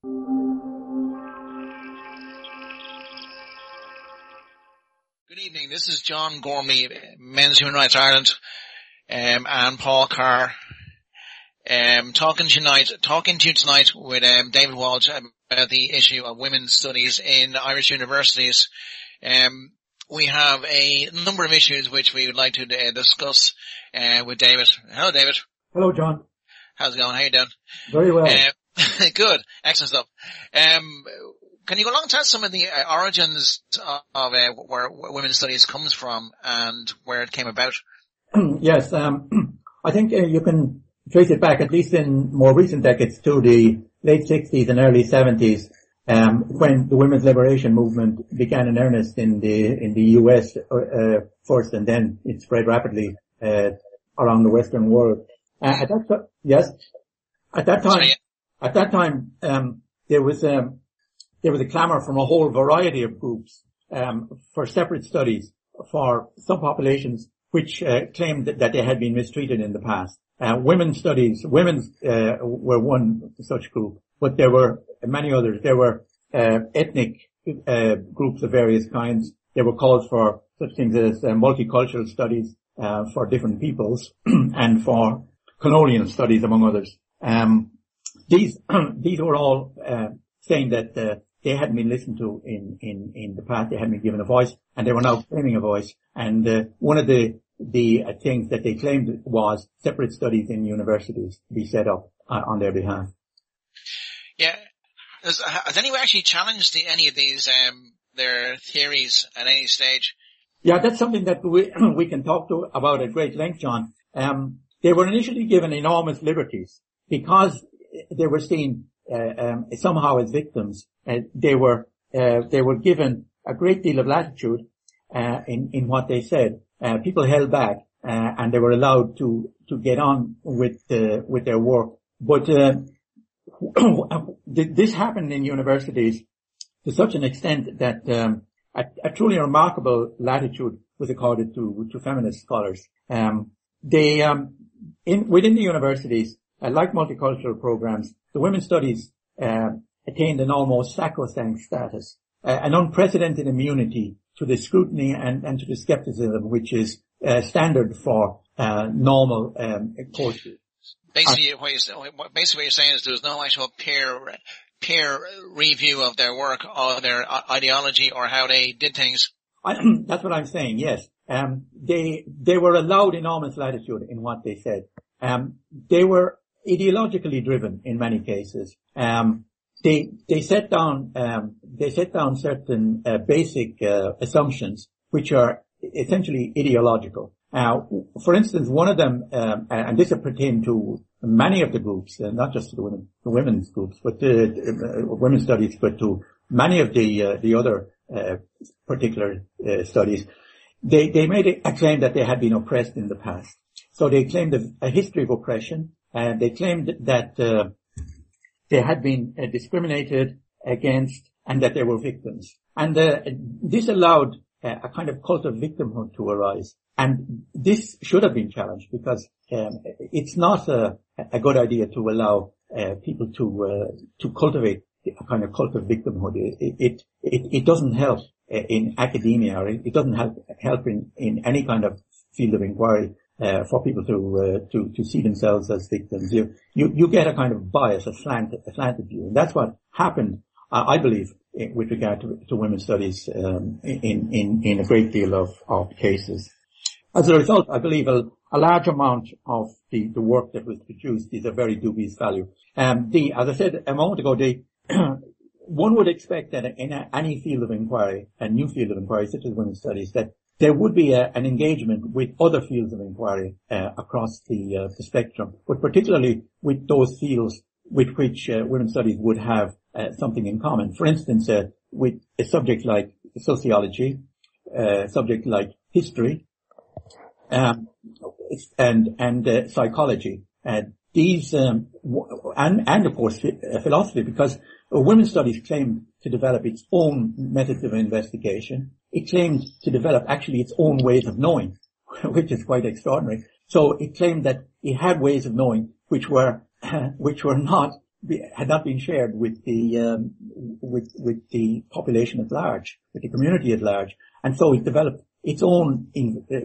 Good evening. This is John Gormley, Men's Human Rights Ireland, and Paul Carr, talking to you tonight with David Walsh about the issue of women's studies in Irish universities. We have a number of issues which we would like to discuss with David. Hello, David. Hello, John. How's it going? How you doing? Very well. Good. Excellent stuff. Can you go along and tell us some of the origins of where women's studies comes from and where it came about? Yes, I think you can trace it back, at least in more recent decades, to the late 60s and early 70s, when the women's liberation movement began in earnest in the US first, and then it spread rapidly around the Western world. At that time, there was a clamor from a whole variety of groups for separate studies for some populations which claimed that they had been mistreated in the past. Women's were one such group, but there were many others. There were ethnic groups of various kinds. There were calls for such things as multicultural studies for different peoples and for colonial studies, among others. These were all saying that they hadn't been listened to in the past. They hadn't been given a voice, and they were now claiming a voice. And one of the things that they claimed was separate studies in universities be set up on their behalf. Yeah. Has anyone actually challenged any of these their theories at any stage? Yeah, that's something that we can talk about at great length, John. They were initially given enormous liberties because they were seen somehow as victims. They were given a great deal of latitude in what they said. People held back, and they were allowed to get on with their work. But this happened in universities to such an extent that a truly remarkable latitude was accorded to feminist scholars. Within the universities, like multicultural programs, the women's studies attained an almost sacrosanct status, an unprecedented immunity to the scrutiny and to the skepticism which is standard for normal courses. Basically, what you're saying is there's no actual peer review of their work or their ideology or how they did things. That's what I'm saying. Yes, they were allowed enormous latitude in what they said. They were ideologically driven in many cases. They set down certain basic assumptions which are essentially ideological. For instance, one of them, and this pertained to many of the groups, not just to the women's groups, but women's studies, but to many of the other particular studies. They made a claim that they had been oppressed in the past. So they claimed a history of oppression, and they claimed that they had been discriminated against and that they were victims. And this allowed a kind of cult of victimhood to arise. And this should have been challenged because it's not a good idea to allow people to cultivate a kind of cult of victimhood. It doesn't help in academia, or it doesn't help in any kind of field of inquiry for people to see themselves as victims. You get a kind of bias, a slanted view. And that's what happened, I believe, with regard to women's studies in a great deal of cases. As a result, I believe a large amount of the work that was produced is of very dubious value. As I said a moment ago, one would expect that in any field of inquiry, a new field of inquiry such as women's studies, that there would be an engagement with other fields of inquiry across the spectrum, but particularly with those fields with which women's studies would have something in common. For instance, with a subject like sociology, a subject like history, and psychology. These and of course philosophy, because women's studies claimed to develop its own methods of investigation. It claimed to develop actually its own ways of knowing, which is quite extraordinary. So it claimed that it had ways of knowing which were not had not been shared with the with the population at large, with the community at large, and so it developed its own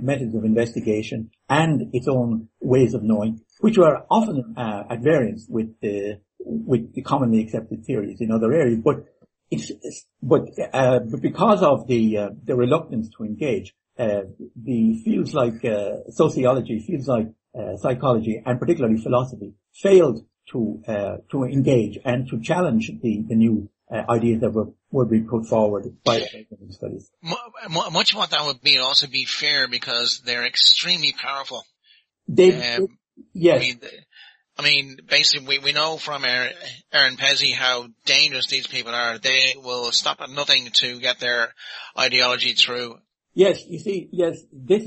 methods of investigation and its own ways of knowing, which were often at variance with the commonly accepted theories in other areas. But because of the reluctance to engage, the fields like sociology, fields like psychology, and particularly philosophy, failed to engage and to challenge the new ideas that would be put forward by academic studies. Much of what that would be also be fair, because they're extremely powerful. Yes. I mean, basically, we know from Aaron Pezzi how dangerous these people are. They will stop at nothing to get their ideology through. Yes, you see, yes, this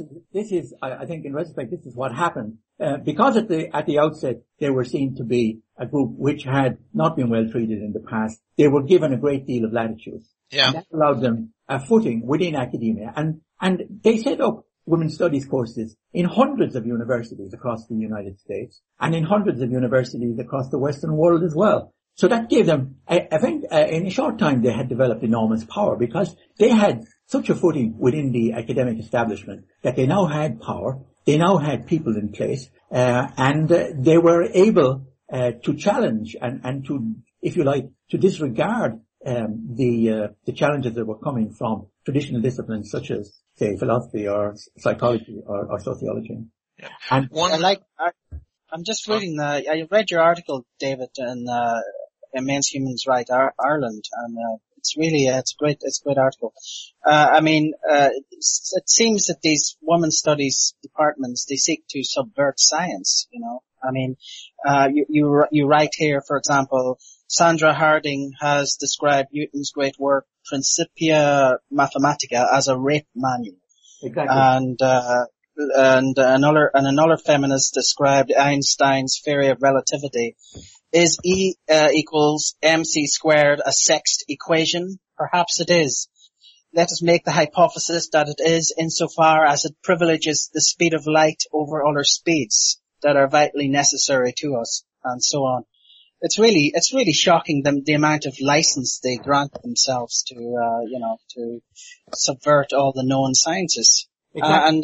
is, I think in retrospect, this is what happened. Because at the outset, they were seen to be a group which had not been well treated in the past. They were given a great deal of latitude. Yeah. And that allowed them a footing within academia. And they set up women's studies courses in hundreds of universities across the United States and in hundreds of universities across the Western world as well. So that gave them, I think, in a short time they had developed enormous power, because they had such a footing within the academic establishment that they now had power, they now had people in place, and they were able to challenge and to, if you like, to disregard the challenges that were coming from traditional disciplines such as, say, philosophy or psychology or sociology. Yeah. And I'm just reading I read your article, David, in Men's Human Rights Ireland, and it's a great article. It seems that these women's studies departments, they seek to subvert science, you know. I mean, you write here, for example, Sandra Harding has described Newton's great work Principia Mathematica as a rape manual. exactly. And another feminist described Einstein's theory of relativity. Is E equals mc squared a sexed equation? Perhaps it is. Let us make the hypothesis that it is, insofar as it privileges the speed of light over other speeds that are vitally necessary to us, and so on. It's really shocking the amount of license they grant themselves to to subvert all the known sciences. Exactly.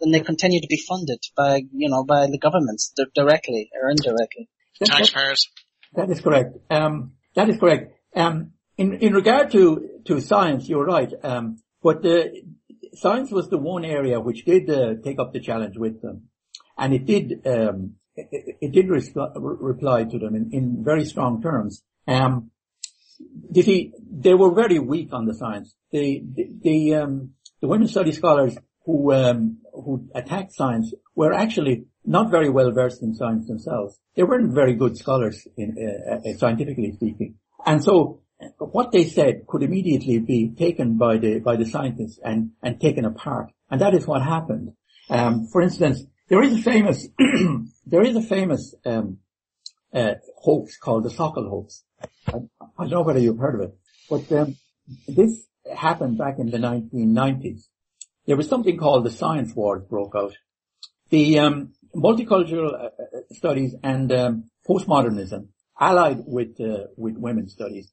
And they continue to be funded by the governments directly or indirectly. Taxpayers. That is correct. That is correct. In regard to science, you're right. But science was the one area which did take up the challenge with them, and it did reply to them in very strong terms. You see, they were very weak on the science. The women's studies scholars who attacked science were actually not very well versed in science themselves. They weren't very good scholars scientifically speaking. And so what they said could immediately be taken by the scientists and taken apart. And that is what happened. For instance, there is a famous hoax called the Sokol hoax. I don't know whether you've heard of it, but this happened back in the 1990s. There was something called the science wars broke out. The multicultural studies and postmodernism, allied with women's studies,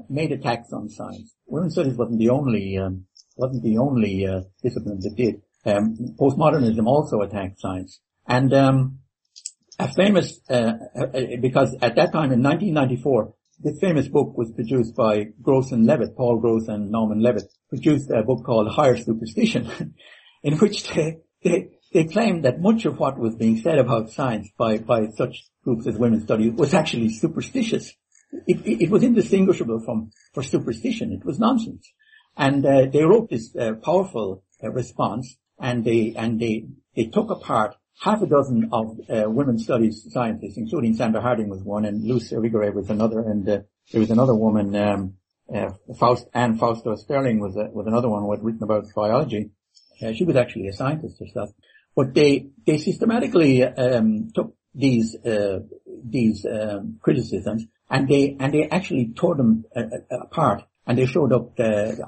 made attacks on science. Women's studies wasn't the only discipline that did. Postmodernism also attacked science, and a famous because at that time in 1994, this famous book was produced by Gross and Levitt, Paul Gross and Norman Levitt, produced a book called Higher Superstition, in which they claimed that much of what was being said about science by such groups as women's studies was actually superstitious. It was indistinguishable for superstition. It was nonsense. And they wrote this powerful response, and they took apart half a dozen of women's studies scientists, including Sandra Harding was one, and Luce Irigaray was another, and there was another woman, Anne Fausto Sterling was another one who had written about biology. She was actually a scientist herself. But they systematically took these criticisms, and they actually tore them apart, and they showed up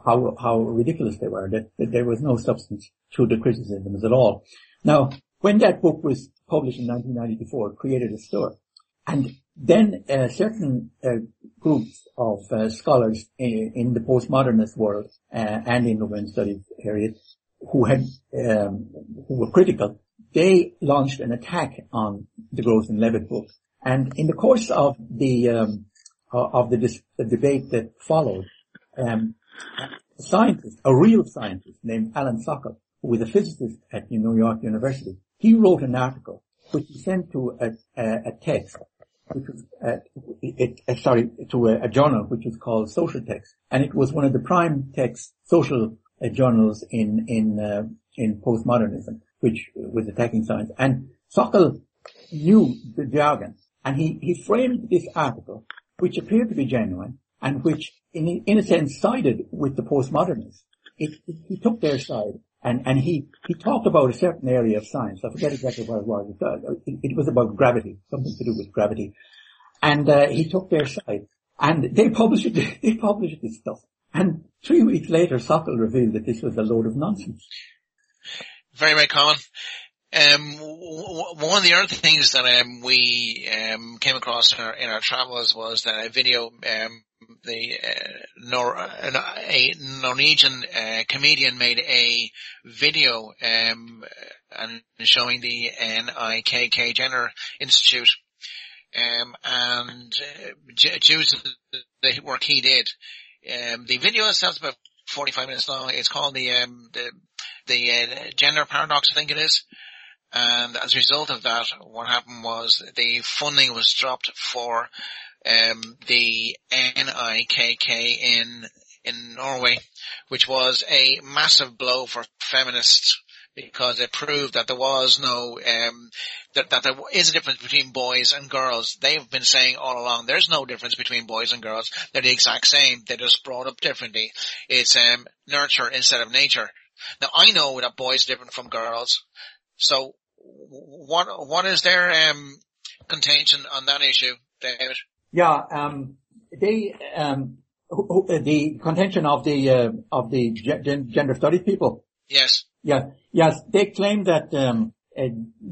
how ridiculous they were, that there was no substance to the criticisms at all. Now, when that book was published in 1994, it created a stir. And Then certain groups of scholars in the postmodernist world and in the women's studies area who were critical, they launched an attack on the Gross and Levitt book. And in the course of the debate that followed, a real scientist named Alan Sokal, who was a physicist at New York University, he wrote an article which he sent to a text, which was to a journal which was called Social Text, and it was one of the prime text social journals in postmodernism, which was attacking science. And Sokal knew the jargon, and he framed this article, which appeared to be genuine, and which, in a sense, sided with the postmodernists. He took their side, and he talked about a certain area of science. I forget exactly what it was. It was about gravity, something to do with gravity. And he took their side, and they published this stuff. And 3 weeks later, Sokal revealed that this was a load of nonsense. Very, very common. One of the other things that we came across in our travels was that a video a Norwegian comedian made a video and showing the NIKK Gender Institute and due to the work he did. The video itself is about 45 minutes long. It's called the gender paradox, I think it is. And as a result of that, what happened was the funding was dropped for the NIKK in Norway, which was a massive blow for feminists because it proved that there was no that there is a difference between boys and girls. They've been saying all along there's no difference between boys and girls. They're the exact same. They're just brought up differently. It's nurture instead of nature. Now I know that boys are different from girls. So what is their contention on that issue, David? Yeah, the contention of the gender studies people. Yes. Yeah. Yes, they claim that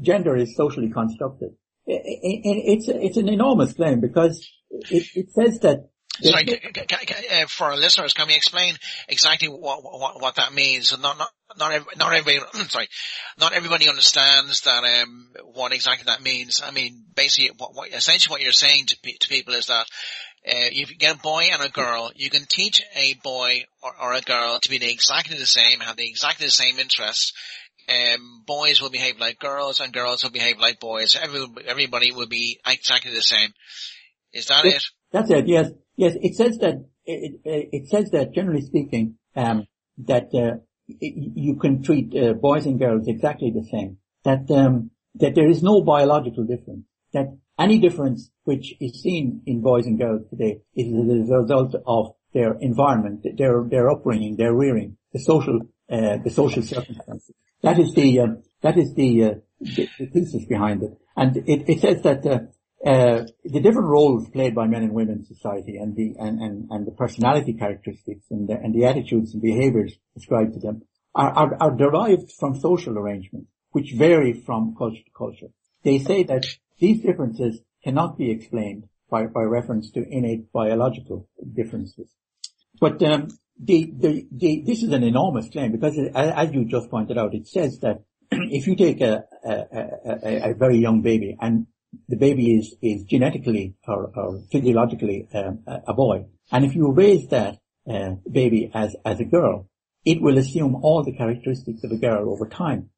gender is socially constructed. It's an enormous claim because it says that. Sorry, for our listeners, can we explain exactly what that means? Not everybody, not everybody understands that, what exactly that means. I mean, basically, essentially what you're saying to people is that, if you get a boy and a girl, you can teach a boy or a girl to be exactly the same, have exactly the same interests. Boys will behave like girls and girls will behave like boys. Everybody will be exactly the same. Is that it? That's it, yes. Yes, it says that, it says that generally speaking, that you can treat boys and girls exactly the same. That there is no biological difference. That any difference which is seen in boys and girls today is as a result of their environment, their upbringing, their rearing, the social circumstances. That is the thesis behind it. And it says that, the different roles played by men and women in society and the personality characteristics and the attitudes and behaviors ascribed to them are derived from social arrangements which vary from culture to culture. They say that these differences cannot be explained by reference to innate biological differences. But this is an enormous claim because, as you just pointed out, it says that if you take a very young baby and the baby is genetically or physiologically a boy, and if you raise that baby as a girl, it will assume all the characteristics of a girl over time,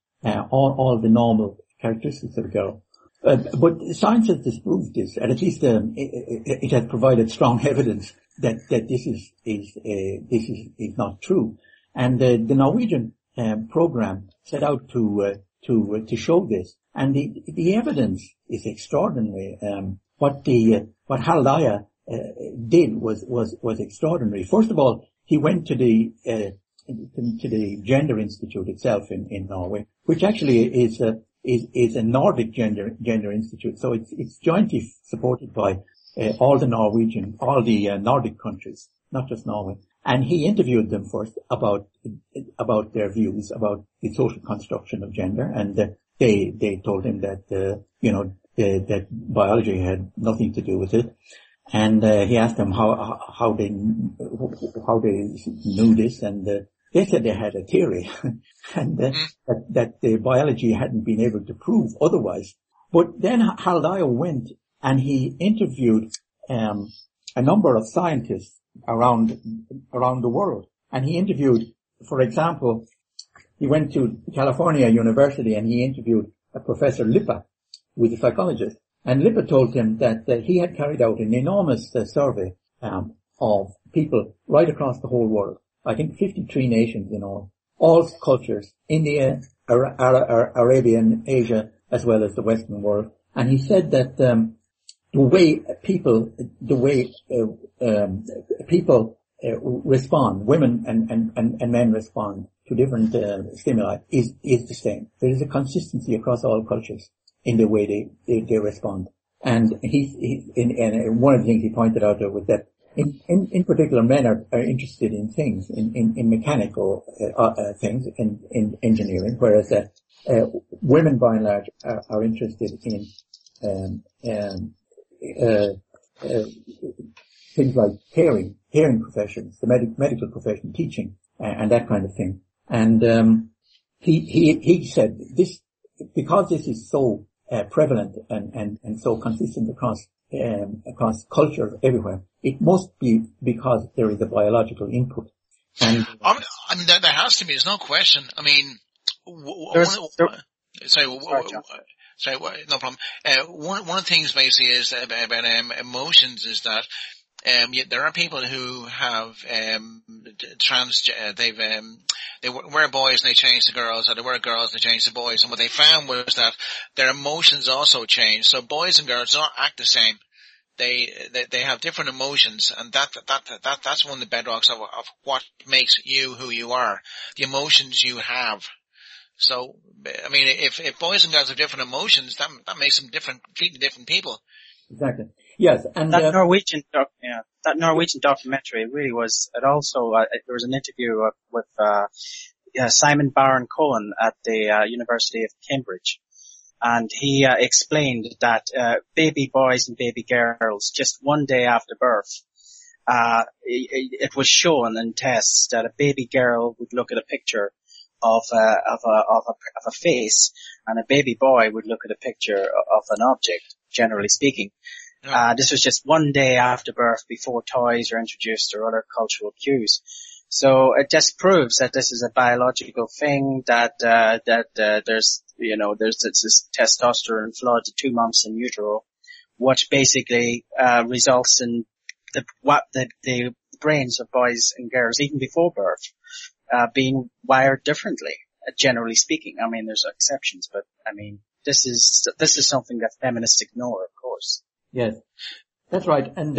all the normal characteristics of a girl. But science has disproved this, and at least it has provided strong evidence that this is not true. And the Norwegian program set out to show this, and the evidence is extraordinary. What Harald Eia did was extraordinary. First of all, he went to the Gender Institute itself in Norway, which actually is a Nordic gender institute. So it's jointly supported by all the Nordic countries, not just Norway. And he interviewed them first about their views about the social construction of gender, and they told him that that biology had nothing to do with it. And he asked them how they knew this, and they said they had a theory, and that the biology hadn't been able to prove otherwise. But then Harold Io went and he interviewed a number of scientists around the world, and he interviewed, for example, he went to California University and he interviewed a Professor Lipa, who was a psychologist. And Lipa told him that he had carried out an enormous survey of people right across the whole world. I think 53 nations in all cultures, India, Arabian, Asia, as well as the Western world. And he said that the way people respond, women and men respond to different stimuli is the same. There is a consistency across all cultures in the way they respond. And and one of the things he pointed out there was that in particular men are interested in things, in mechanical things, in engineering, whereas women by and large are interested in things like caring professions, the medical profession, teaching, and that kind of thing. And he said this, because this is so prevalent and so consistent across culture everywhere, it must be because there is a biological input. And I mean, there has to be. There's no question. I mean, sorry, no problem. One of the things basically is about emotions is that there are people who have they were boys and they changed to girls, or they were girls and they changed to boys, and what they found was that their emotions also changed. So boys and girls don't act the same. They have different emotions, and that's one of the bedrocks of what makes you who you are, the emotions you have. So, I mean, if boys and girls have different emotions, that makes them completely different people. Exactly. Yes, and that Norwegian documentary really was. It also there was an interview with Simon Baron Cohen at the University of Cambridge, and he explained that baby boys and baby girls, just one day after birth, it was shown in tests that a baby girl would look at a picture of a face, and a baby boy would look at a picture of an object, generally speaking. This was just one day after birth, before toys are introduced or other cultural cues. So it just proves that this is a biological thing, that there's this testosterone flood to 2 months in utero, which basically results in the brains of boys and girls, even before birth, being wired differently, generally speaking. I mean, there's exceptions, but I mean, this is something that feminists ignore, of course. Yes, that's right. And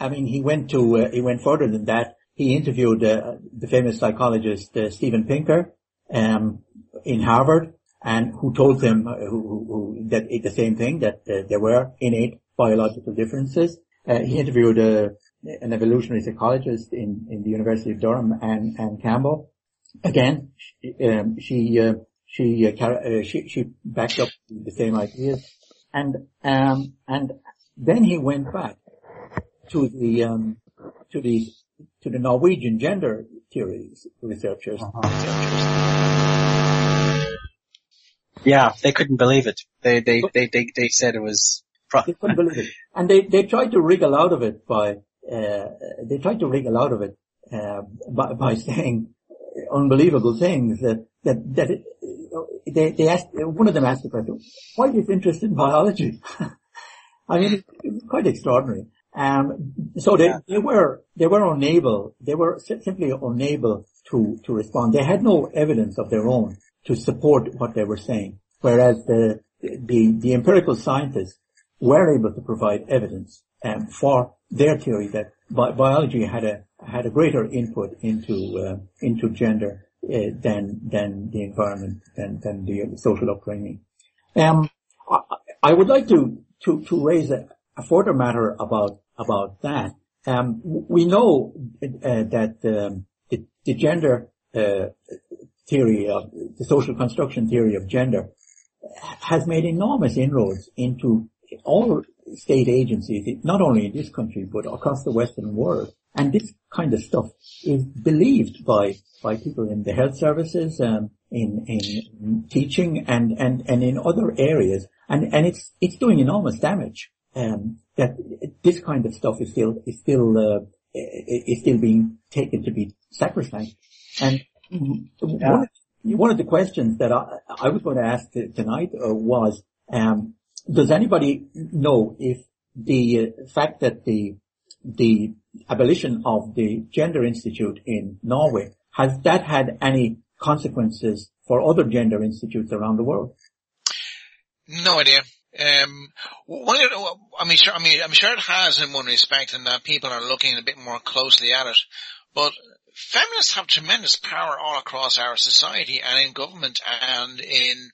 I mean, he went further than that. He interviewed the famous psychologist Steven Pinker in Harvard, and who told him that the same thing, that there were innate biological differences. He interviewed an evolutionary psychologist in the University of Durham, and Campbell. Again, she backed up the same ideas, and then he went back to the Norwegian gender theories researchers. Yeah, they couldn't believe it. They said it was. They couldn't believe it, and they tried to wriggle out of it by saying unbelievable things they asked. One of them asked the question, "Why are you interested in biology?" I mean, it's quite extraordinary. So they were simply unable to respond. They had no evidence of their own to support what they were saying, whereas the empirical scientists were able to provide evidence for their theory that biology had a greater input into gender than the environment, than the social upbringing. I would like to raise a further matter about that. We know that the gender theory of the social construction theory of gender has made enormous inroads into all state agencies, not only in this country, but across the Western world. And this kind of stuff is believed by people in the health services, in teaching and in other areas. And it's doing enormous damage. That this kind of stuff is still being taken to be sacrosanct. And one of the questions that I was going to ask tonight was, does anybody know if the fact that the abolition of the Gender Institute in Norway, has that had any consequences for other gender institutes around the world? No idea. I'm sure it has in one respect, in that people are looking a bit more closely at it. But feminists have tremendous power all across our society, and in government, and in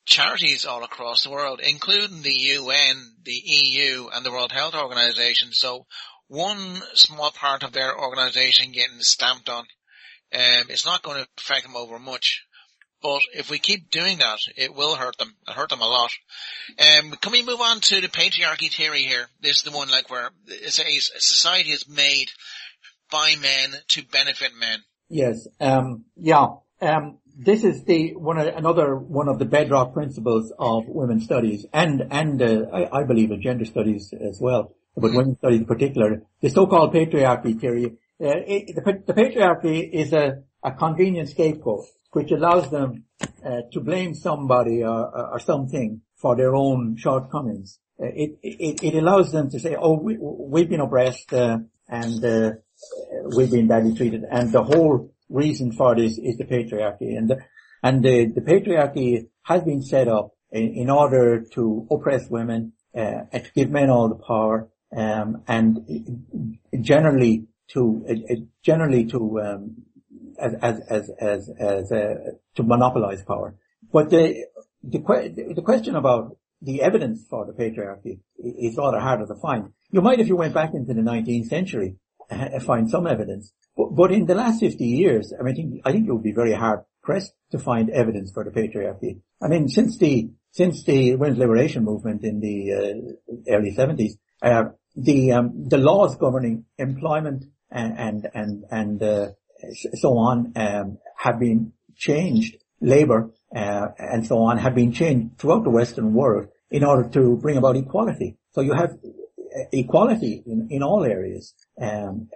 charities all across the world, including the UN, the EU, and the World Health Organization. So one small part of their organization getting stamped on, it's not going to affect them over much. But if we keep doing that, it will hurt them. It'll hurt them a lot. Can we move on to the patriarchy theory here? This is the one where it says society is made by men to benefit men. Yes. This is another one of the bedrock principles of women's studies and I believe in gender studies as well, but women's studies in particular. The so-called patriarchy theory. The patriarchy is a convenient scapegoat, which allows them to blame somebody or something for their own shortcomings. It allows them to say, we've been oppressed and we've been badly treated, and the whole reason for this is the patriarchy. And the patriarchy has been set up in order to oppress women and to give men all the power, and generally to monopolize power. But the question about the evidence for the patriarchy is rather harder to find. You might, if you went back into the 19th century, find some evidence. But in the last 50 years, I think it would be very hard pressed to find evidence for the patriarchy. I mean, since the women's liberation movement in the early 70s, the laws governing employment and so on have been changed. Labor and so on have been changed throughout the Western world in order to bring about equality. So you have equality in all areas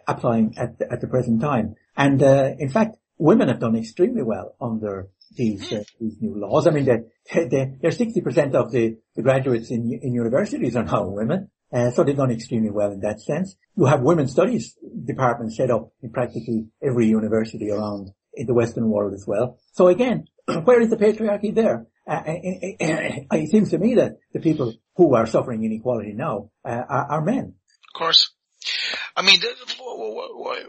applying at the present time. And in fact, women have done extremely well under these new laws. I mean, they're 60% of the graduates in universities are now women. So they've done extremely well in that sense. You have women's studies departments set up in practically every university around in the Western world as well. So again, where is the patriarchy there? It seems to me that the people who are suffering inequality now are men. Of course. I mean,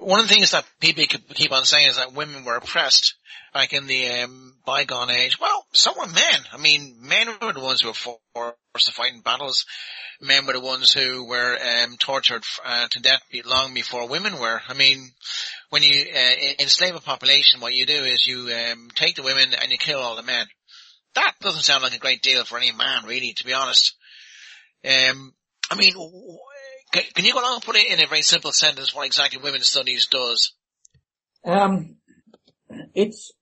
one of the things that people keep on saying is that women were oppressed back in the bygone age. Well, so were men. I mean, men were the ones who were forced to fight in battles. Men were the ones who were tortured to death long before women were. I mean, when you enslave a population, what you do is you take the women and you kill all the men. That doesn't sound like a great deal for any man, really, to be honest. I mean, can you go along and put it in a very simple sentence what exactly women's studies does? It's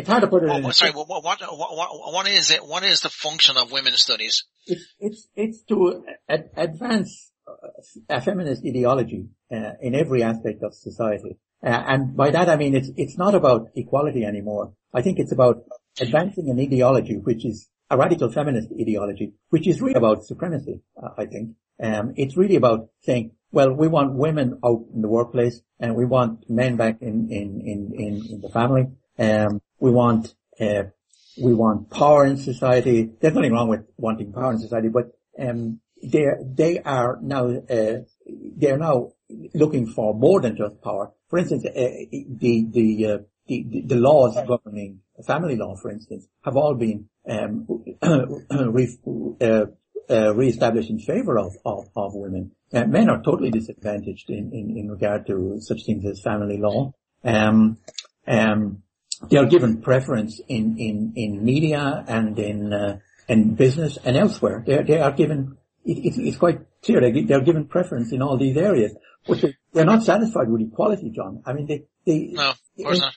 hard to put it in. Sorry, what is it? What is the function of women's studies? It's to advance a feminist ideology in every aspect of society, and by that I mean it's not about equality anymore. I think it's about advancing an ideology which is a radical feminist ideology, which is really about supremacy. I think it's really about saying, well, we want women out in the workplace, and we want men back in the family. We want power in society. There's nothing wrong with wanting power in society, but they are now looking for more than just power. For instance, the laws governing family law, for instance, have all been reestablished in favor of women. Men are totally disadvantaged in regard to such things as family law. They are given preference in media and in business and elsewhere. They are given, it's quite clear, they're given preference in all these areas. But they're not satisfied with equality, John. I mean, No, of course not.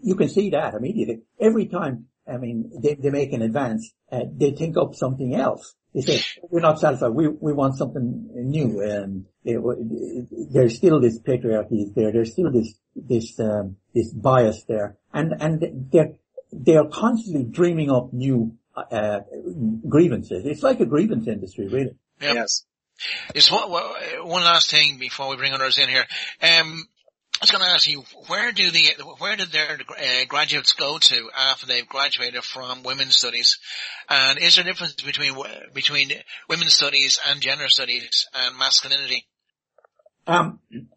You can see that immediately. Every time, I mean, they make an advance, they think up something else. They say, we're not satisfied. We want something new. There's still this patriarchy is there. There's still this bias there. And they're constantly dreaming up new, grievances. It's like a grievance industry, really. Yep. Yes. Just one last thing before we bring others in here. I was going to ask you, where did their graduates go to after they've graduated from women's studies? And is there a difference between women's studies and gender studies and masculinity?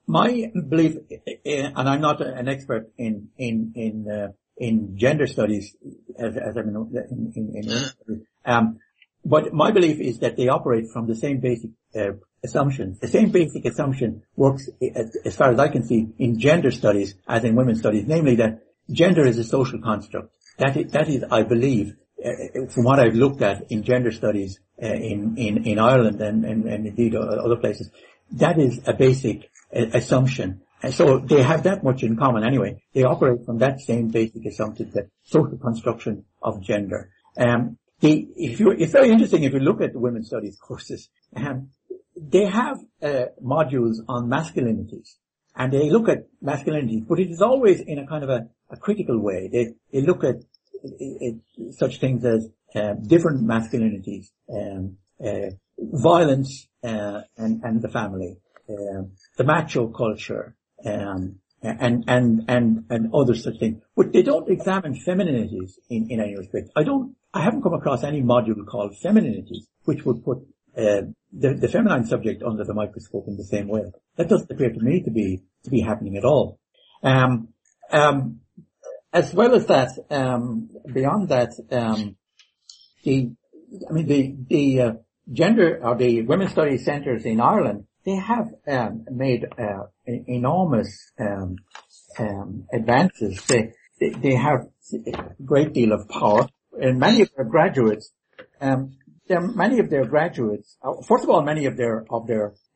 My belief, and I'm not an expert in gender studies, as I'm in women's studies, but my belief is that they operate from the same basic assumptions. The same basic assumption works, as far as I can see, in gender studies as in women's studies, namely that gender is a social construct. That is, I believe, from what I've looked at in gender studies in Ireland and indeed other places, that is a basic assumption. And so they have that much in common anyway. They operate from that same basic assumption, the social construction of gender. It's very interesting if you look at the women's studies courses. They have modules on masculinities, and they look at masculinities, but it is always in a kind of a critical way. They look at such things as different masculinities, violence and the family, the macho culture, and other such things. But they don't examine femininities in any respect. I haven't come across any module called femininities, which would put the feminine subject under the microscope in the same way. That doesn't appear to me to be happening at all. As well as that, beyond that, the gender or the women's studies centres in Ireland, they have made enormous advances. They have a great deal of power, and many of their graduates. First of all, many of their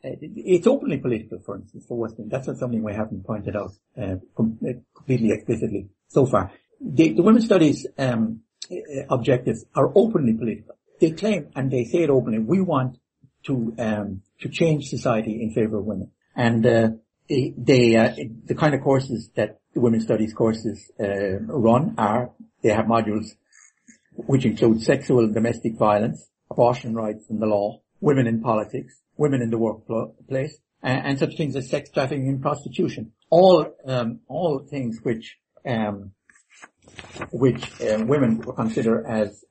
it's openly political, for instance, for Western. That's not something we haven't pointed out completely explicitly so far. The women's studies objectives are openly political. They claim, and they say it openly, we want to change society in favor of women. And the kind of courses that the women's studies courses run are, they have modules which include sexual and domestic violence, abortion rights and the law, women in politics, women in the workplace, and such things as sex trafficking and prostitution. All things which women consider as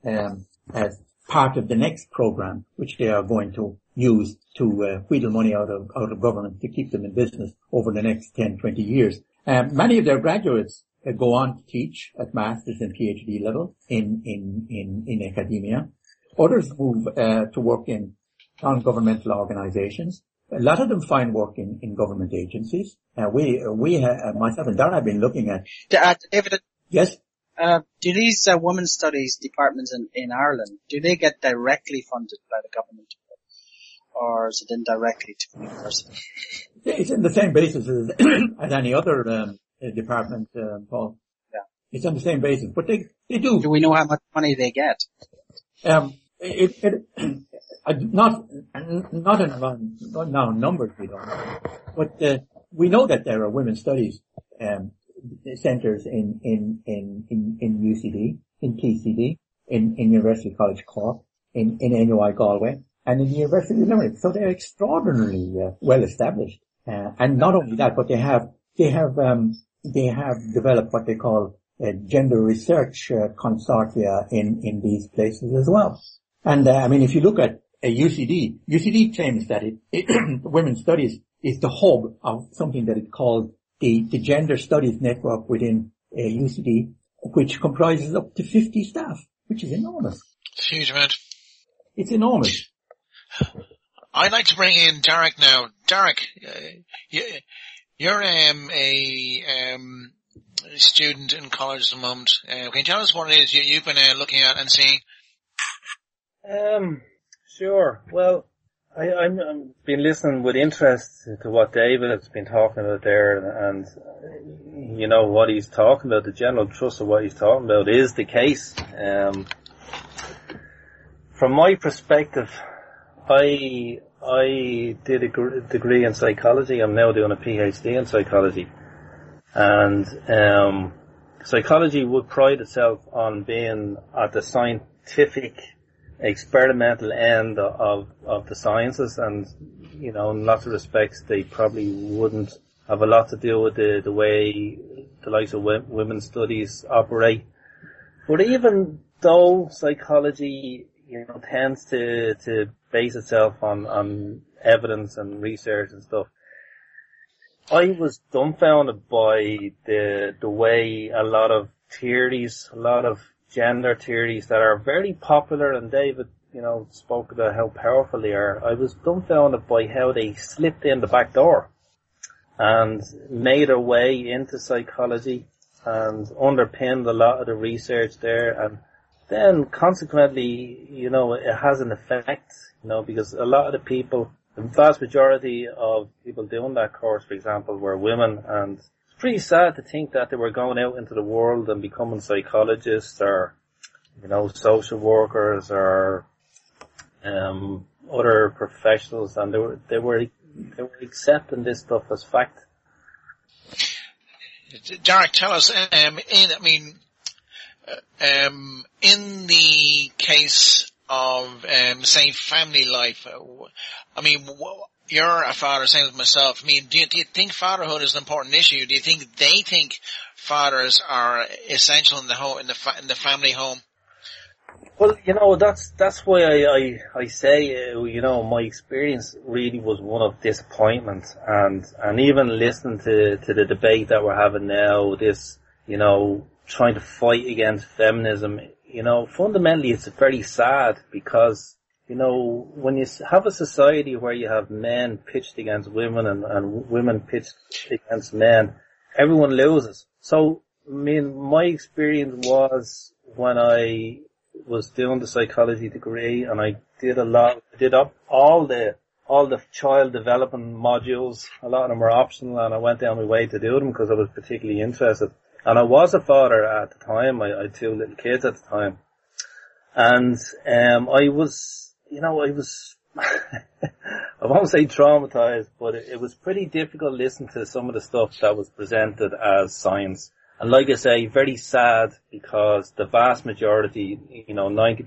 part of the next program, which they are going to use to wheedle money out of government to keep them in business over the next 10, 20 years. Many of their graduates go on to teach at master's and PhD level in academia. Others move to work in non-governmental organizations. A lot of them find work in government agencies. Myself and Darach have been looking at. David. Yes. Do these women's studies departments in Ireland, do they get directly funded by the government, or is it indirectly to the university? It's in the same basis as any other department, Paul. Yeah. It's on the same basis, but they do. Do we know how much money they get? Not now numbers we don't know, but we know that there are women's studies centres in UCD, in TCD, in University College Cork, in NUI Galway, and in the University of Limerick. So they're extraordinarily well established. And not only that, but they have developed what they call gender research consortia in these places as well. And if you look at UCD claims that women's studies is the hub of something that it called the Gender Studies Network within UCD, which comprises up to 50 staff, which is enormous. It's a huge amount. It's enormous. I'd like to bring in Darach now. Darach, you're a student in college at the moment. Can you tell us what it is you've been looking at and seeing? Sure. Well, I'm been listening with interest to what David has been talking about there, and you know what he's talking about. The general thrust of what he's talking about is the case. From my perspective, I did a degree in psychology. I'm now doing a PhD in psychology, and psychology would pride itself on being at the scientific, experimental end of the sciences, and you know, in lots of respects, they probably wouldn't have a lot to do with the way the likes of women's studies operate. But even though psychology, you know, tends to base itself on evidence and research and stuff, I was dumbfounded by the way a lot of theories, a lot of gender theories that are very popular, and David, you know, spoke about how powerful they are. I was dumbfounded by how they slipped in the back door and made their way into psychology and underpinned a lot of the research there, and then consequently, you know, it has an effect, you know, because a lot of the people, the vast majority of people doing that course, for example, were women, and it's pretty sad to think that they were going out into the world and becoming psychologists or, you know, social workers or other professionals, and they were accepting this stuff as fact. Darach, tell us, in the case of, say, family life, I mean, you're a father, same as myself. I mean, do you think fatherhood is an important issue? Do you think they think fathers are essential in the home, in the family home? Well, you know, that's why I say, you know, my experience really was one of disappointment, and even listening to the debate that we're having now, this, you know, trying to fight against feminism, you know, fundamentally it's very sad, because, you know, when you have a society where you have men pitched against women and women pitched against men, everyone loses. So, I mean, my experience was when I was doing the psychology degree, and I did all the child development modules. A lot of them were optional, and I went down my way to do them because I was particularly interested. And I was a father at the time. I had two little kids at the time. And, I was, I won't say traumatized, but it was pretty difficult listening to some of the stuff that was presented as science. And like I say, very sad, because the vast majority, you know, 90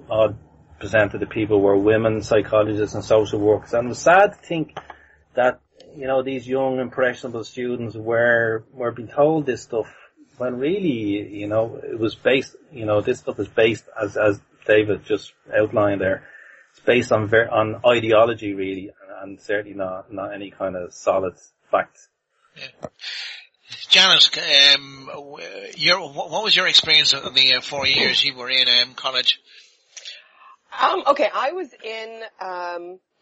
odd % of the people were women psychologists and social workers. And it was sad to think that, you know, these young impressionable students were being told this stuff when really, you know, it was based, you know, this stuff is based, as David just outlined there, it's based on ideology really, and certainly not any kind of solid facts. Yeah. Janet, what was your experience of the 4 years you were in college? Okay, I was in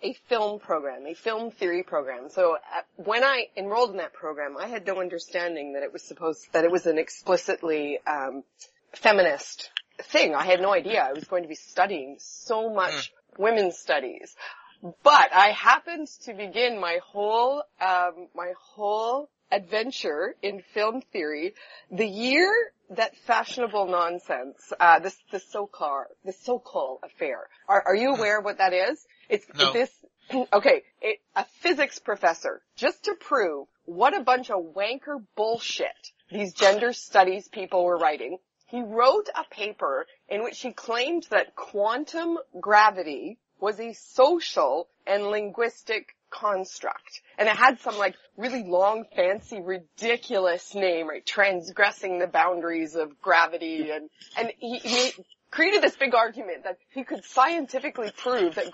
a film program, a film theory program. So when I enrolled in that program, I had no understanding that it was an explicitly feminist thing. I had no idea I was going to be studying so much women's studies. But I happened to begin my whole adventure in film theory the year that fashionable nonsense, the so-called affair. Are you aware of what that is? No. A physics professor, just to prove what a bunch of wanker bullshit these gender studies people were writing, he wrote a paper in which he claimed that quantum gravity was a social and linguistic construct. And it had some like really long, fancy, ridiculous name, right? Transgressing the boundaries of gravity. And he created this big argument that he could scientifically prove that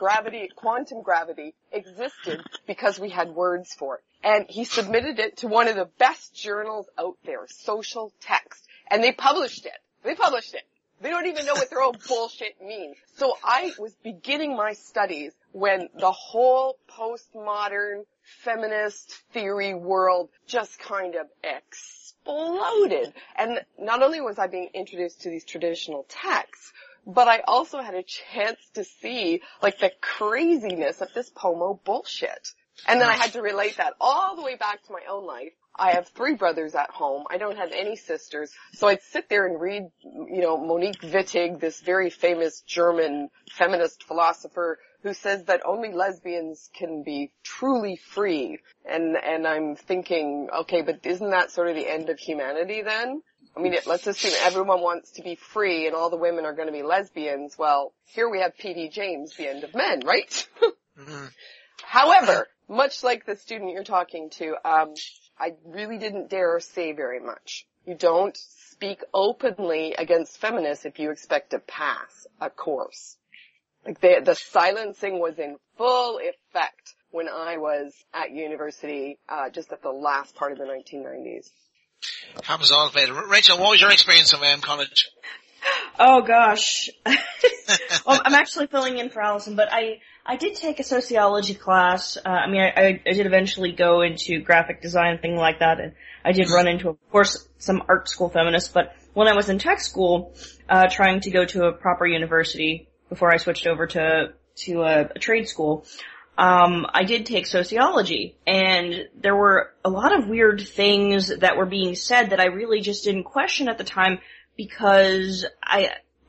quantum gravity existed because we had words for it. And he submitted it to one of the best journals out there, Social Text. And they published it. They don't even know what their own bullshit means. So I was beginning my studies when the whole postmodern feminist theory world just kind of exploded. And not only was I being introduced to these traditional texts, but I also had a chance to see, like, the craziness of this POMO bullshit. And then I had to relate that all the way back to my own life. I have 3 brothers at home. I don't have any sisters. So I'd sit there and read, Monique Wittig, this very famous German feminist philosopher who says that only lesbians can be truly free. And I'm thinking, okay, but isn't that sort of the end of humanity then? I mean, let's assume everyone wants to be free and all the women are going to be lesbians. Well, here we have P.D. James, the end of men, right? Mm-hmm. However, much like the student you're talking to, I really didn't dare say very much. You don't speak openly against feminists if you expect to pass a course. Like the silencing was in full effect when I was at university, just at the last part of the 1990s. Happens all the way. Rachel, what was your experience of college? Oh gosh. Well, I'm actually filling in for Allison, but I did take a sociology class. I did eventually go into graphic design, thing like that, and I did run into, of course, some art school feminists, but when I was in tech school, trying to go to a proper university before I switched over to a trade school, I did take sociology, and there were a lot of weird things that were being said that I really just didn't question at the time, because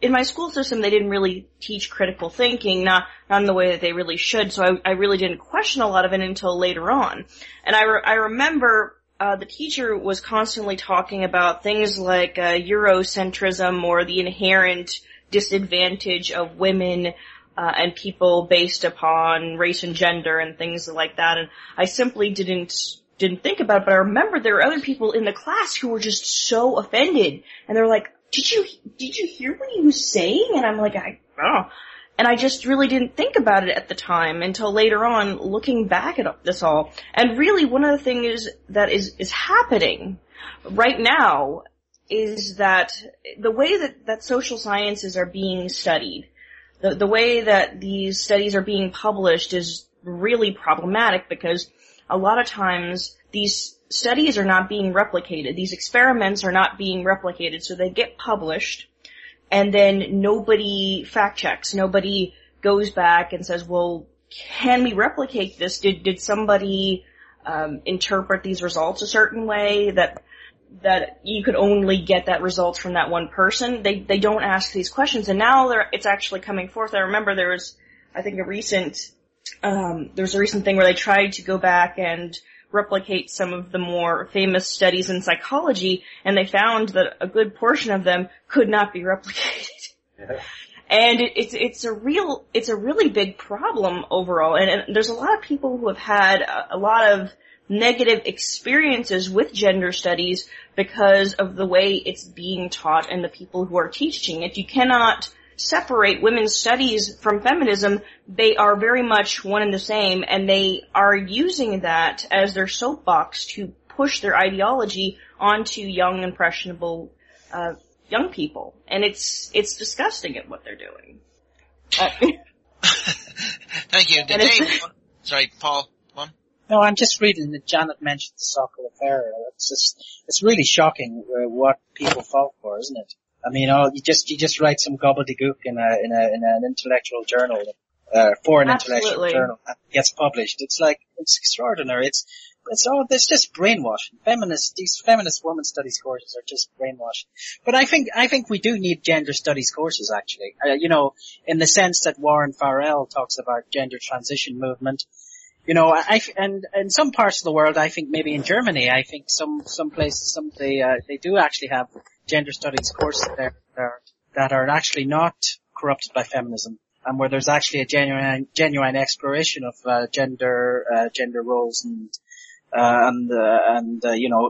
in my school system, they didn't really teach critical thinking, not in the way that they really should, so I really didn't question a lot of it until later on. And I remember, the teacher was constantly talking about things like, Eurocentrism or the inherent disadvantage of women, and people based upon race and gender and things like that, and I simply didn't think about it, but I remember there were other people in the class who were just so offended, and they're like, did you hear what he was saying? And I'm like, I don't know. And I just really didn't think about it at the time until later on, looking back at this all. And really, one of the things that is happening right now is that the way that social sciences are being studied, the way that these studies are being published is really problematic, because a lot of times these studies are not being replicated. These experiments are not being replicated, so they get published, and then nobody fact checks. Nobody goes back and says, well, can we replicate this? Did somebody interpret these results a certain way that you could only get that result from that one person? They don't ask these questions, and now it's actually coming forth. I remember there was, I think, a recent thing where they tried to go back and replicate some of the more famous studies in psychology, and they found that a good portion of them could not be replicated. Yeah. And it's a really big problem overall, and there's a lot of people who have had a lot of negative experiences with gender studies because of the way it's being taught and the people who are teaching it. You cannot separate women's studies from feminism. They are very much one and the same, and they are using that as their soapbox to push their ideology onto young, impressionable young people. And it's disgusting at what they're doing. Thank you. Dave, sorry, Paul. No, I'm just reading that Janet mentioned the Sokol affair. It's really shocking what people fall for, isn't it? I mean, you just write some gobbledygook in an intellectual journal, for an intellectual journal, and it gets published. It's extraordinary. It's just brainwashing. These feminist women's studies courses are just brainwashing. But I think we do need gender studies courses, actually. In the sense that Warren Farrell talks about gender transition movement. And in some parts of the world, I think maybe in Germany, I think some places, they do actually have gender studies courses there that are actually not corrupted by feminism, and where there's actually a genuine exploration of gender roles and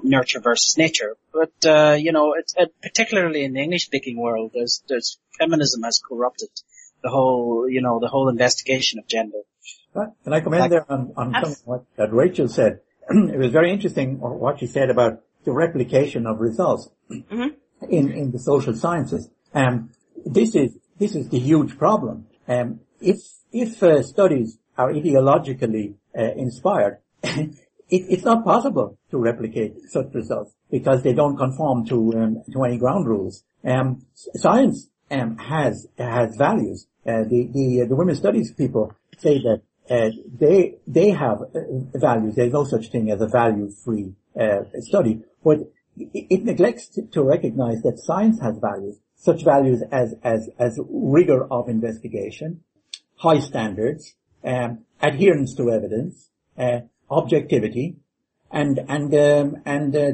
nurture versus nature. But it's particularly in the English speaking world, there's feminism has corrupted the whole investigation of gender. Can I come in there on something what that Rachel said? It was very interesting what she said about the replication of results in the social sciences. This is the huge problem. If studies are ideologically inspired, it's not possible to replicate such results because they don't conform to any ground rules. Science has values. The women's studies people say that they have values. There's no such thing as a value-free study, but it neglects to recognize that science has values, such values as rigor of investigation, high standards, adherence to evidence, objectivity, and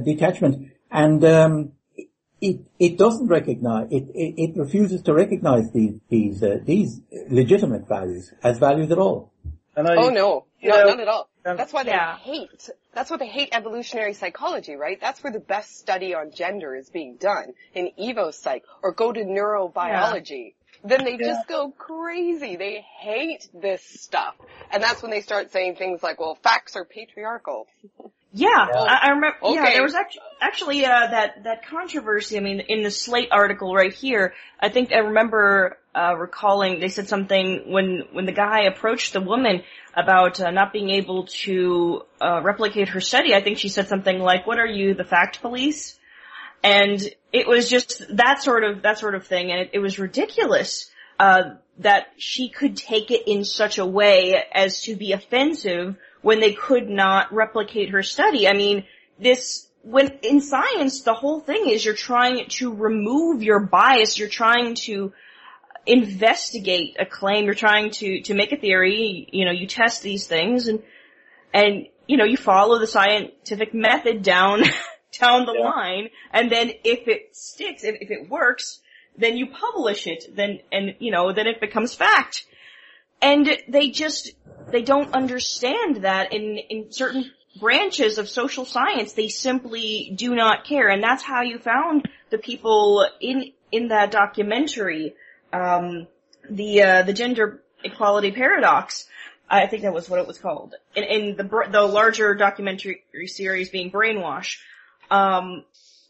detachment. And it doesn't recognize, it refuses to recognize these legitimate values as values at all. No, not at all. That's why they hate evolutionary psychology, right? That's where the best study on gender is being done, in EvoPsych, or go to neurobiology. Then they just go crazy. They hate this stuff. And that's when they start saying things like, well, facts are patriarchal. I remember, Okay. there was actually that controversy. I mean, in the Slate article right here, I think I remember, recalling, they said something when the guy approached the woman about, not being able to, replicate her study. I think she said something like, what are you, the fact police? And it was just that sort of thing, and it was ridiculous, that she could take it in such a way as to be offensive when they could not replicate her study. I mean, when in science, the whole thing is you're trying to remove your bias, you're trying to investigate a claim, you're trying to make a theory, you test these things, and you follow the scientific method down the line, and then if it sticks, if it works, then you publish it, then it becomes fact. And they don't understand that in certain branches of social science, they simply do not care. And that's how you found the people in that documentary, the gender equality paradox. I think that was what it was called. In the larger documentary series being Brainwash.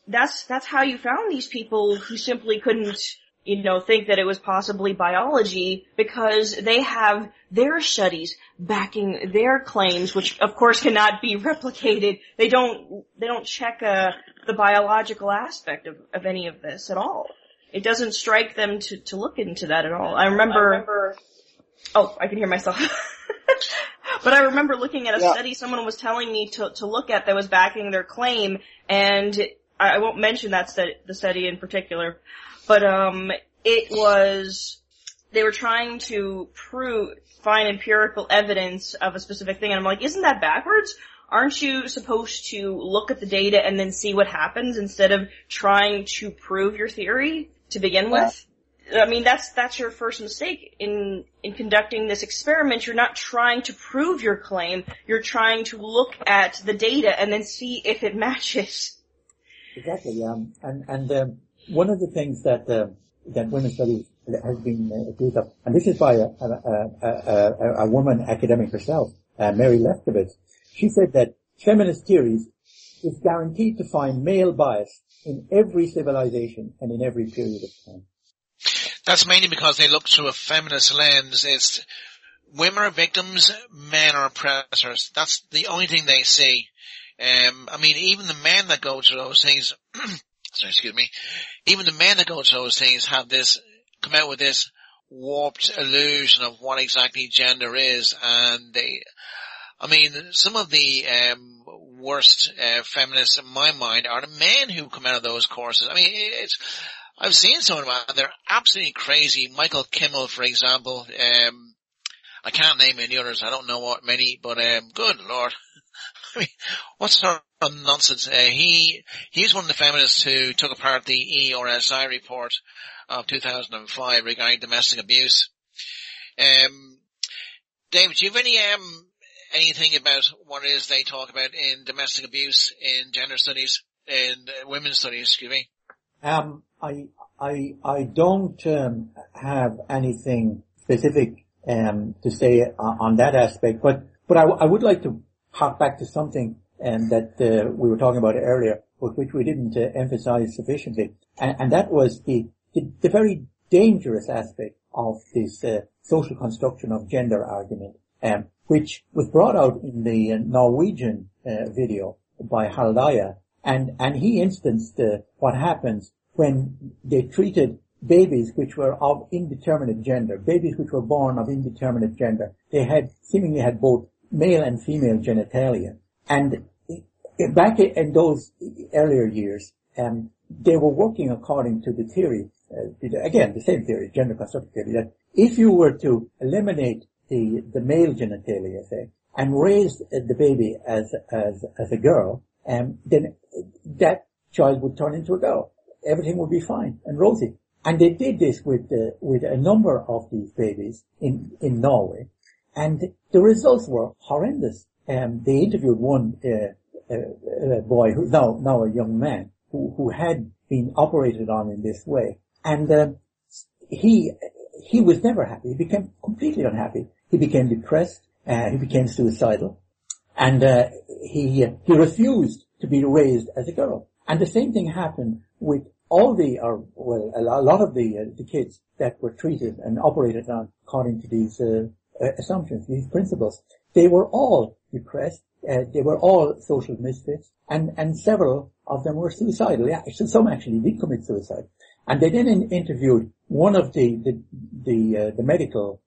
That's how you found these people who simply couldn't, think that it was possibly biology, because they have their studies backing their claims, which of course cannot be replicated. They don't check, the biological aspect of any of this at all. It doesn't strike them to look into that at all. I remember oh, I can hear myself. But I remember looking at a study someone was telling me to look at that was backing their claim, and I won't mention the study in particular, but they were trying to find empirical evidence of a specific thing, and I'm like, isn't that backwards? Aren't you supposed to look at the data and then see what happens instead of trying to prove your theory to begin with? I mean, that's your first mistake in conducting this experiment. You're not trying to prove your claim. You're trying to look at the data and then see if it matches. Exactly. And one of the things that women's studies has been accused of, and this is by a woman academic herself, Mary Lefkowitz. She said that feminist theories is guaranteed to find male bias in every civilization and in every period of time. That's mainly because they look through a feminist lens. It's women are victims, men are oppressors. That's the only thing they see. I mean, even the men that go through those things, even the men that go through those things come out with this warped illusion of what exactly gender is, and some of the worst feminists in my mind are the men who come out of those courses. I mean, I've seen some of them, they're absolutely crazy. Michael Kimmel, for example, I can't name any others, I don't know what many, but good Lord. I mean, what sort of nonsense? He's one of the feminists who took apart the ERSI report of 2005 regarding domestic abuse. David, do you have anything about what it is they talk about in domestic abuse in gender studies, in women's studies, excuse me? I don't have anything specific to say on that aspect, but I would like to hark back to something that we were talking about earlier, but which we didn't emphasize sufficiently, and that was the very dangerous aspect of this social construction of gender argument, which was brought out in the Norwegian video by Haldaya, and he instanced what happens when they treated babies which were of indeterminate gender, babies which were born of indeterminate gender. They seemingly had both male and female genitalia. And back in those earlier years, they were working according to the theory, again, the same theory, gender constructive theory, that if you were to eliminate the male genitalia, say, and raise the baby as a girl, then that child would turn into a girl. Everything would be fine and rosy. And they did this with a number of these babies in Norway, and the results were horrendous. They interviewed one boy who's now a young man who had been operated on in this way, and he was never happy. He became completely unhappy. He became depressed. He became suicidal, and he refused to be raised as a girl. And the same thing happened with a lot of the kids that were treated and operated on according to these assumptions, these principles. They were all depressed. They were all social misfits, and several of them were suicidal. Yeah, some actually did commit suicide. And they then interviewed one of the medical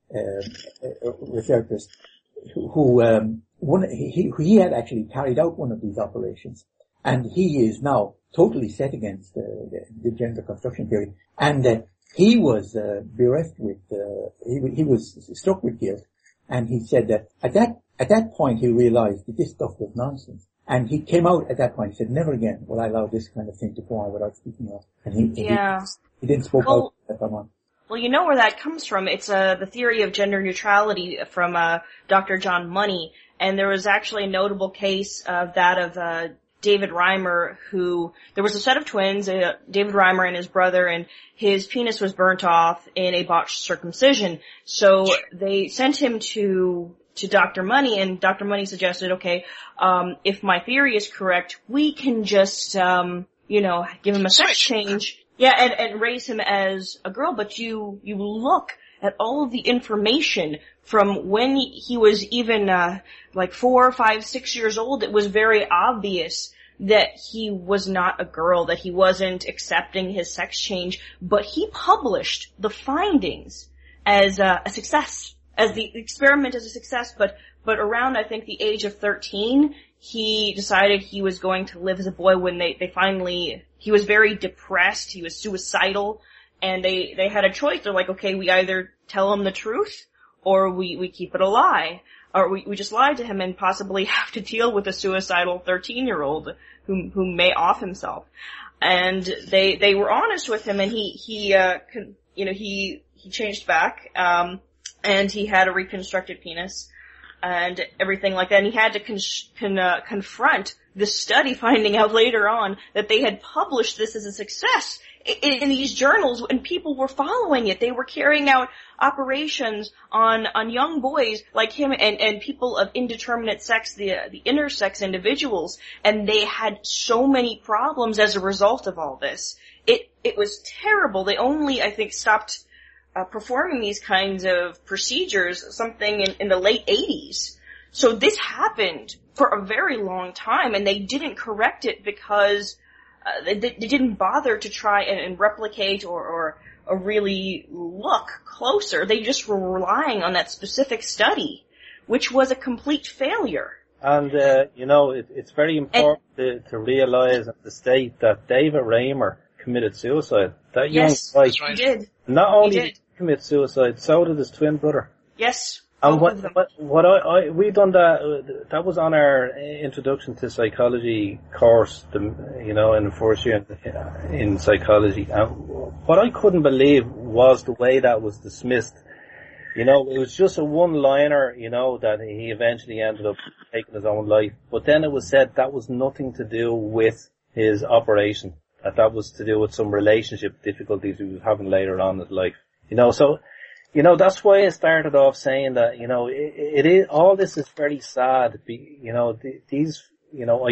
researchers who he had actually carried out one of these operations, and he is now totally set against the gender construction theory. And he was bereft with he was struck with guilt, and he said that at that point he realized that this stuff was nonsense. And he came out at that point. He said, "Never again will I allow this kind of thing to go on without speaking out." And he didn't speak out at that moment. Well, you know where that comes from. It's the theory of gender neutrality from Dr. John Money, and there was actually a notable case of that of David Reimer, who there was a set of twins, David Reimer and his brother, and his penis was burnt off in a botched circumcision. So they sent him to Dr. Money, and Dr. Money suggested, okay, if my theory is correct, we can just, give him a sex change. Yeah, and raise him as a girl, but you look at all of the information from when he was even, 4, 5, 6 years old. It was very obvious that he was not a girl, that he wasn't accepting his sex change, but he published the findings as a success, as the experiment as a success, but around, I think, the age of 13, he decided he was going to live as a boy when they finally, he was very depressed, he was suicidal, and they had a choice. They're like, okay, we either tell him the truth, or we keep it a lie, or we just lie to him and possibly have to deal with a suicidal 13-year-old who may off himself. And they were honest with him, and he changed back, and he had a reconstructed penis and everything like that. And he had to confront this study, finding out later on that they had published this as a success in these journals, and people were following it. They were carrying out operations on young boys like him and people of indeterminate sex, the intersex individuals, and they had so many problems as a result of all this. It was terrible. They only, I think, stopped performing these kinds of procedures something in the late 80s. So this happened for a very long time, and they didn't correct it because they didn't bother to try and replicate or really look closer. They just were relying on that specific study, which was a complete failure. And, it's very important to realize at the state that David Reimer committed suicide. That young guy, he did. Not only did he commit suicide, so did his twin brother. Yes. And we done that was on our introduction to psychology course, in the first year in psychology. And what I couldn't believe was the way that was dismissed. It was just a one-liner, that he eventually ended up taking his own life. But then it was said that was nothing to do with his operation, that was to do with some relationship difficulties he was having later on in his life. So, that's why I started off saying that, it is, all this is very sad. These,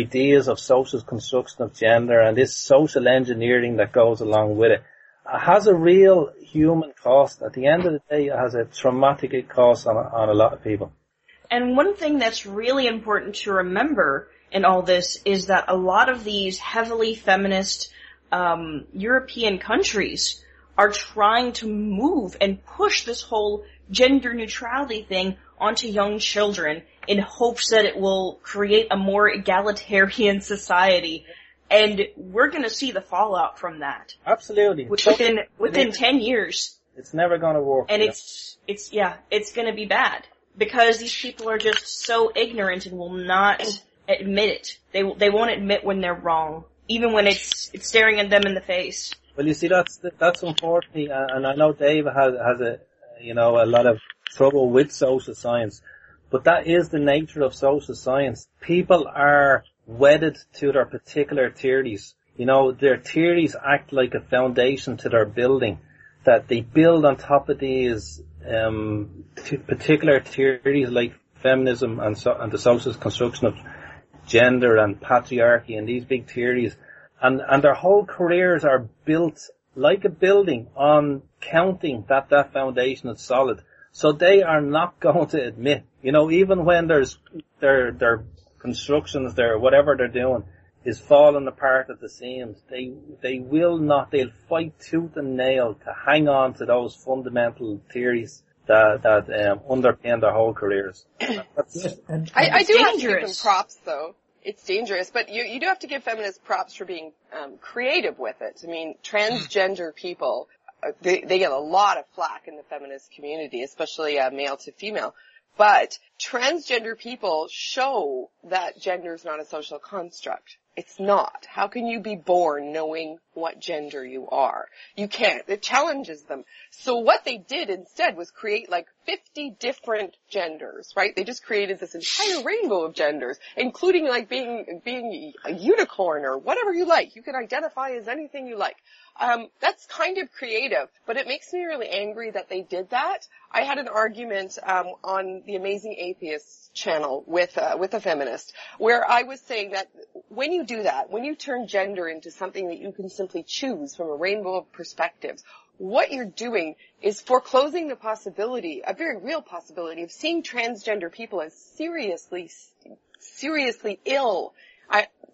ideas of social construction of gender and this social engineering that goes along with it has a real human cost. At the end of the day, it has a traumatic cost on a lot of people. And one thing that's really important to remember in all this is that a lot of these heavily feminist European countries are trying to move and push this whole gender neutrality thing onto young children in hopes that it will create a more egalitarian society. And we're going to see the fallout from that. Absolutely. Within 10 years. It's never going to work. And it's going to be bad. Because these people are just so ignorant and will not admit it. They won't admit when they're wrong. Even when it's staring at them in the face. Well, you see, that's unfortunately, and I know Dave has a lot of trouble with social science, but that is the nature of social science. People are wedded to their particular theories. Their theories act like a foundation to their building, that they build on top of these particular theories like feminism and the social construction of gender and patriarchy and these big theories. And their whole careers are built like a building on counting that foundation is solid. So they are not going to admit, even when their constructions, whatever they're doing is falling apart at the seams, they will not, they'll fight tooth and nail to hang on to those fundamental theories that underpin their whole careers. I do have to give them props though. It's dangerous, but you do have to give feminists props for being creative with it. I mean, transgender people, they get a lot of flack in the feminist community, especially male to female. But transgender people show that gender is not a social construct. It's not. How can you be born knowing what gender you are? You can't. It challenges them. So what they did instead was create like 50 different genders, right? They just created this entire rainbow of genders, including like being a unicorn or whatever you like. You can identify as anything you like. That's kind of creative, but it makes me really angry that they did that. I had an argument on the Amazing Atheists channel with a feminist where I was saying that when you do that, when you turn gender into something that you can simply choose from a rainbow of perspectives, what you're doing is foreclosing the possibility, a very real possibility, of seeing transgender people as seriously ill.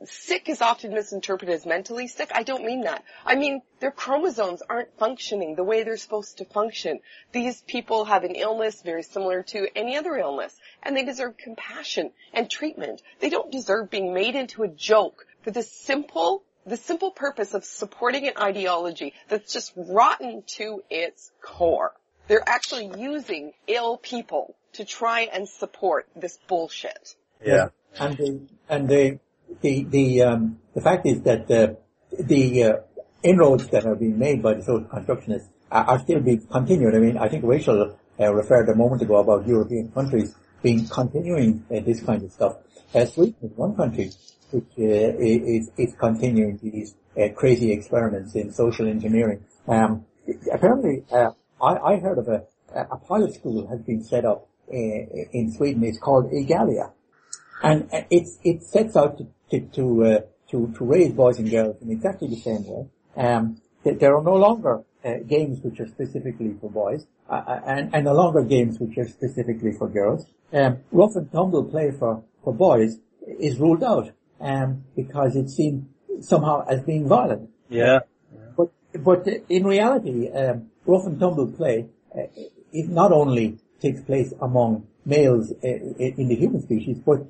Sick is often misinterpreted as mentally sick. I don't mean that. I mean, their chromosomes aren't functioning the way they're supposed to function. These people have an illness very similar to any other illness, and they deserve compassion and treatment. They don't deserve being made into a joke for the simple purpose of supporting an ideology that's just rotten to its core. They're actually using ill people to try and support this bullshit. Yeah. The fact is that the inroads that are being made by the social constructionists are still being continued. I mean, I think Rachel referred a moment ago about European countries continuing this kind of stuff. Sweden is one country which is continuing these crazy experiments in social engineering. Apparently, I heard of a pilot school has been set up in Sweden. It's called Egalia. And it sets out to raise boys and girls in exactly the same way. There are no longer games which are specifically for boys, and no longer games which are specifically for girls. Rough and tumble play for boys is ruled out, because it's seen somehow as being violent. Yeah. But in reality, rough and tumble play, it not only takes place among males in the human species, but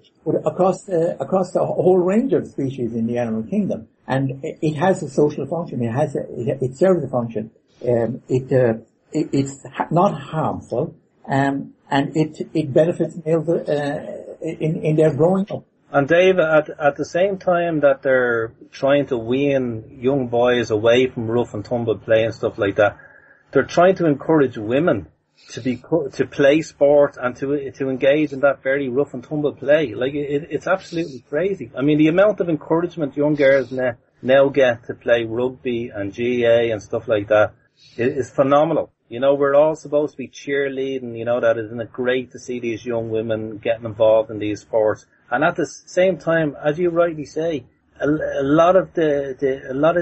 across the whole range of species in the animal kingdom. And it has a social function. It serves a function. It's not harmful, and it benefits males in their growing up. And Dave, at the same time that they're trying to wean young boys away from rough and tumble play and stuff like that, they're trying to encourage women to play sport and to engage in that very rough and tumble play. Like it's absolutely crazy. I mean, the amount of encouragement young girls now get to play rugby and GAA and stuff like that is phenomenal. We're all supposed to be cheerleading, that isn't it great to see these young women getting involved in these sports. And at the same time, as you rightly say, a lot of the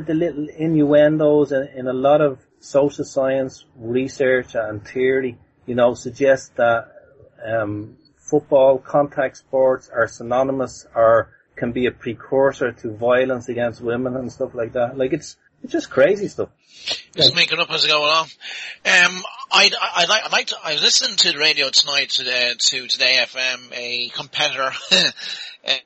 little innuendos in a lot of social science research and theory, suggests that football, contact sports are synonymous or can be a precursor to violence against women and stuff like that. Like it's It's just crazy stuff. Just make it up as I go along. I was listening to the radio tonight to Today FM, a competitor,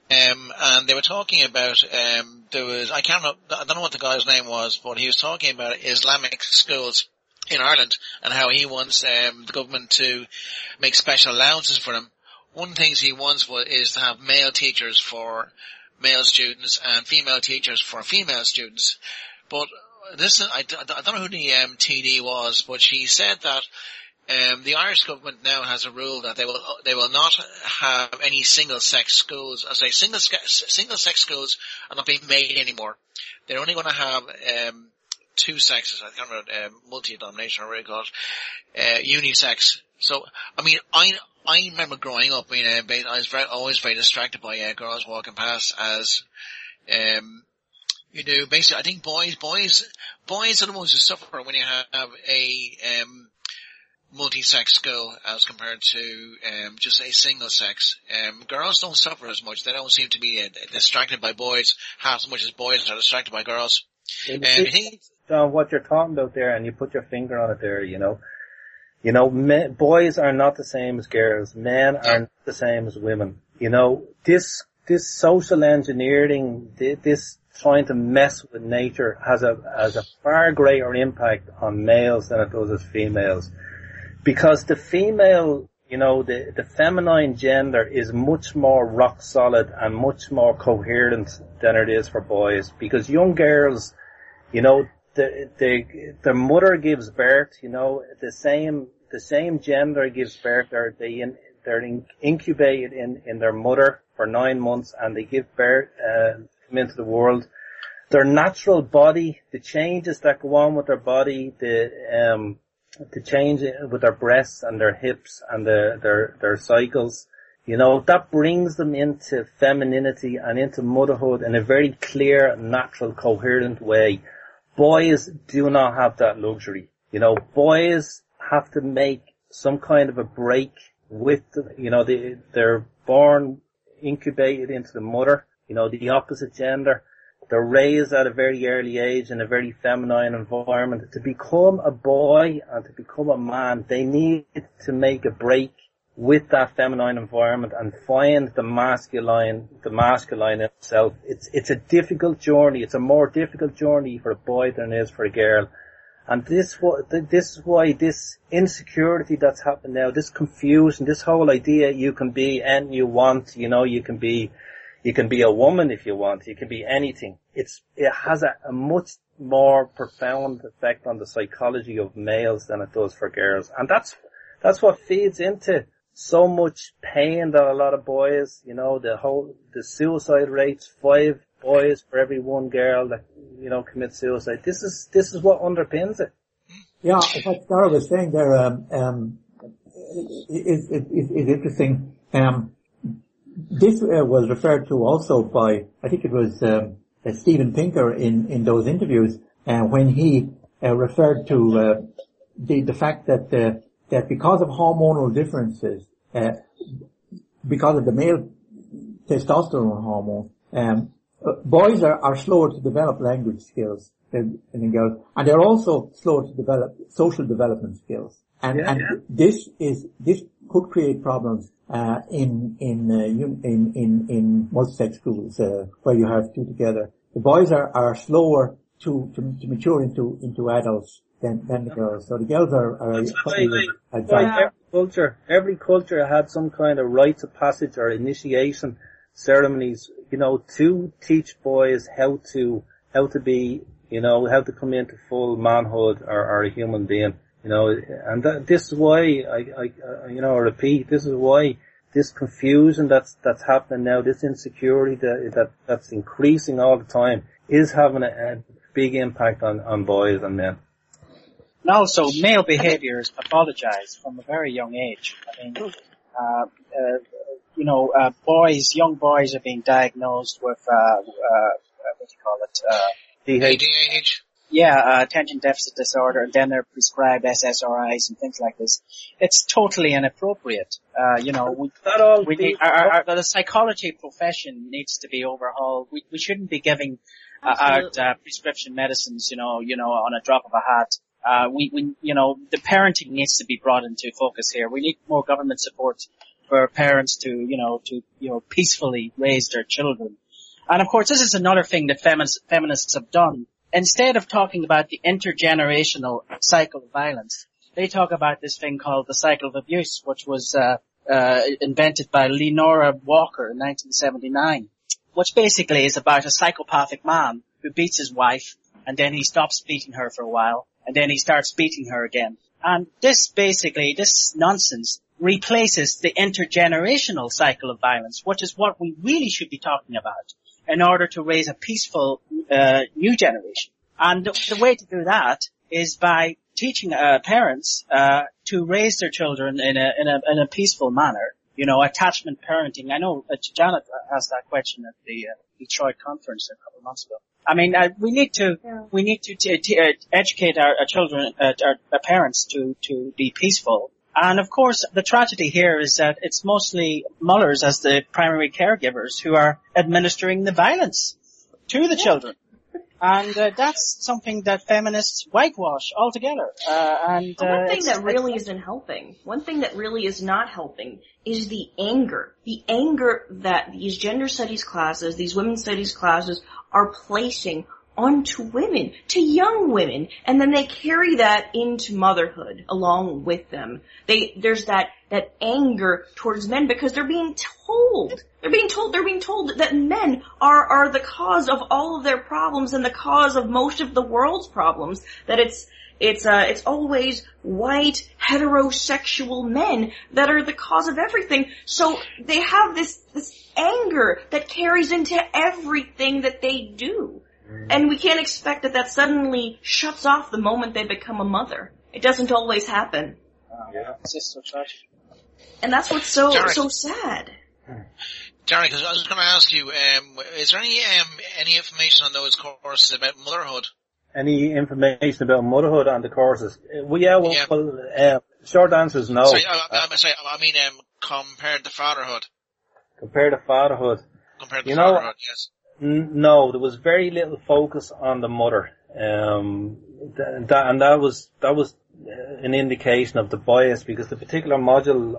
and they were talking about, I don't know what the guy's name was, but he was talking about Islamic schools in Ireland and how he wants, the government to make special allowances for them. One of the things he wants is to have male teachers for male students and female teachers for female students. But listen, I don't know who the TD was, but she said that the Irish government now has a rule that they will not have any single-sex schools. I say single-sex schools are not being made anymore. They're only going to have two sexes. I can't remember multi-denomination or what you call it, unisex. So I mean, I remember growing up. I mean, I was always very distracted by girls walking past as you know, basically, I think boys are the ones who suffer when you have a multi-sex school as compared to just a single sex. Girls don't suffer as much. They don't seem to be distracted by boys half as much as boys are distracted by girls. John, what you're talking about there, and you put your finger on it there, you know, boys are not the same as girls. Men are not the same as women. You know, this social engineering, this trying to mess with nature has a far greater impact on males than it does as females. Because the female, you know, the feminine gender is much more rock solid and much more coherent than it is for boys. Because young girls, you know, their mother gives birth, you know, the same gender gives birth. They're incubated in their mother for 9 months, and they give birth, come into the world. Their natural body, the changes that go on with their body, the change with their breasts and their hips and their cycles, you know, that brings them into femininity and into motherhood in a very clear, natural, coherent way. Boys do not have that luxury. You know, boys have to make some kind of a break with, you know, they're born incubated into the mother, you know, the opposite gender. They're raised at a very early age in a very feminine environment. To become a boy and to become a man, they need to make a break with that feminine environment and find the masculine itself. It's a difficult journey. It's a more difficult journey for a boy than it is for a girl. And this is why this insecurity that's happened now, this confusion, this whole idea you can be anything you want, you know, you can be a woman if you want, you can be anything. It has a much more profound effect on the psychology of males than it does for girls. And that's what feeds into so much pain that a lot of boys, you know, the suicide rates, 5 boys for every 1 girl that, you know, commit suicide. This is what underpins it. Yeah, what Darach was saying there, is interesting. This was referred to also by, I think it was Steven Pinker in those interviews, when he referred to the fact that because of hormonal differences, because of the male testosterone hormone, boys are slower to develop language skills than girls, and they're also slower to develop social development skills. And this could create problems in multi-sex schools where you have two together. The boys are slower to mature into adults than the girls. So the girls are every culture had some kind of rites of passage or initiation ceremonies, you know, to teach boys how to be, you know, how to come into full manhood or a human being. You know, and this is why I repeat, this is why this confusion that's happening now, this insecurity that's increasing all the time, is having a big impact on boys and men. And also, male behaviour is pathologized from a very young age. I mean, young boys are being diagnosed with, what do you call it? ADHD. attention deficit disorder, and then they're prescribed SSRIs and things like this. It's totally inappropriate. The psychology profession needs to be overhauled. We shouldn't be giving out prescription medicines, on a drop of a hat. The parenting needs to be brought into focus here. We need more government support for parents to peacefully raise their children. And of course, this is another thing that feminists have done. Instead of talking about the intergenerational cycle of violence, they talk about this thing called the cycle of abuse, which was invented by Lenora Walker in 1979, which basically is about a psychopathic man who beats his wife, and then he stops beating her for a while, and then he starts beating her again. And this nonsense replaces the intergenerational cycle of violence, which is what we really should be talking about in order to raise a peaceful new generation. And the way to do that is by teaching parents to raise their children in a peaceful manner. Attachment parenting. I know Janet asked that question at the Detroit conference a couple of months ago. I mean, we need to educate our children, our parents to be peaceful. And of course, the tragedy here is that it's mostly mothers as the primary caregivers who are administering the violence to the children. And that's something that feminists whitewash altogether. One thing that really isn't helping, one thing that really is not helping is the anger. The anger that these gender studies classes, these women's studies classes are placing onto women, to young women, and then they carry that into motherhood along with them. There's that anger towards men because they're being told that men are the cause of all of their problems and the cause of most of the world's problems, that it's always white, heterosexual men that are the cause of everything. So they have this anger that carries into everything that they do. And we can't expect that suddenly shuts off the moment they become a mother. It doesn't always happen. It's just so tragic. And that's what's so sad. Darach, I was going to ask you, is there any information on those courses about motherhood? Any information about motherhood on the courses? Short answer is no. Sorry, I mean, compared to fatherhood. Compared to fatherhood. Yes. No, there was very little focus on the mother. That was an indication of the bias, because the particular module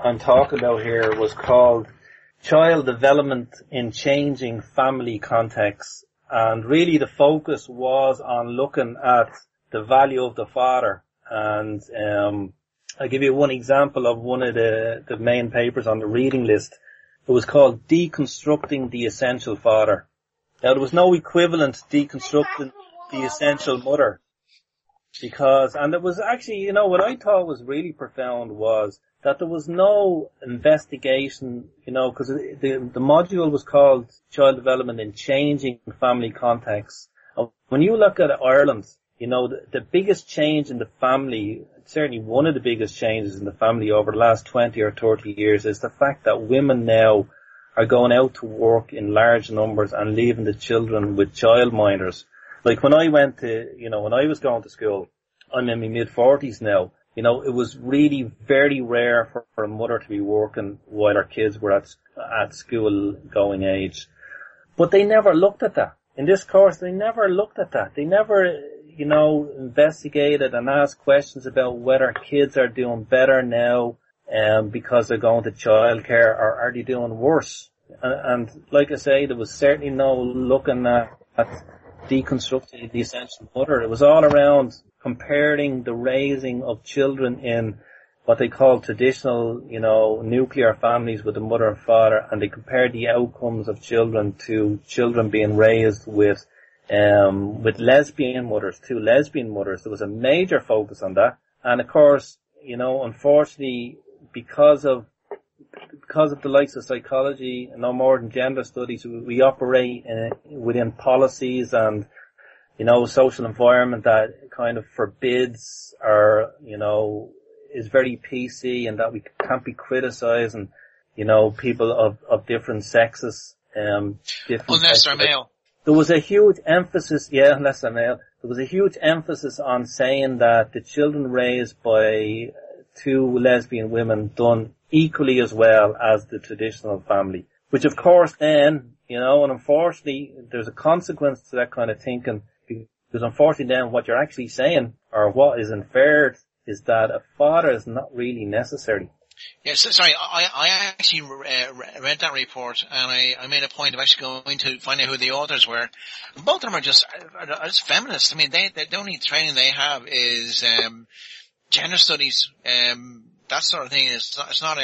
I'm talking about here was called Child Development in Changing Family Contexts. And really the focus was on looking at the value of the father. And I'll give you one example of one of the main papers on the reading list. It was called Deconstructing the Essential Father. Now, there was no equivalent to Deconstructing the Essential Mother. And it was actually, what I thought was really profound was that there was no investigation, because the module was called Child Development in Changing Family Contexts. And when you look at Ireland, the biggest change in the family, certainly one of the biggest changes in the family over the last 20 or 30 years, is the fact that women now are going out to work in large numbers and leaving the children with childminders. Like when I went to, when I was going to school, I'm in my mid-40s now, it was really very rare for a mother to be working while her kids were at school going age. But they never looked at that. In this course, they never looked at that. They never, investigated and asked questions about whether kids are doing better now, because they're going to childcare, or are they doing worse? And like I say, there was certainly no looking at deconstructing the essential mother. It was all around comparing the raising of children in what they call traditional, nuclear families with a mother and father, and they compared the outcomes of children to children being raised with lesbian mothers, two lesbian mothers. There was a major focus on that. And of course, unfortunately, because of the likes of psychology and no more than gender studies, we operate within policies and, social environment that kind of forbids or, is very PC, and that we can't be criticizing, people of different sexes, unless they're male. There was a huge emphasis, unless they're male. there was a huge emphasis on saying that the children raised by two lesbian women done equally as well as the traditional family. Which of course then, and unfortunately there's a consequence to that kind of thinking, because unfortunately then what you're actually saying, or what is inferred, is that a father is not really necessary. Yes, sorry, I actually read that report, and I made a point of actually going to find out who the authors were. Both of them are just feminists. I mean, the only training they have is gender studies, that sort of thing. It's not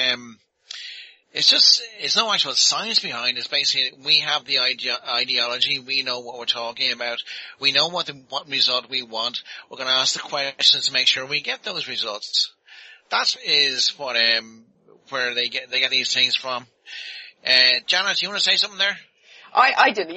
it's no actual science behind it. It's basically, we have the ideology, we know what we're talking about, we know what result we want, we're going to ask the questions to make sure we get those results. That is what, where they get these things from. Janet, you want to say something there? I did.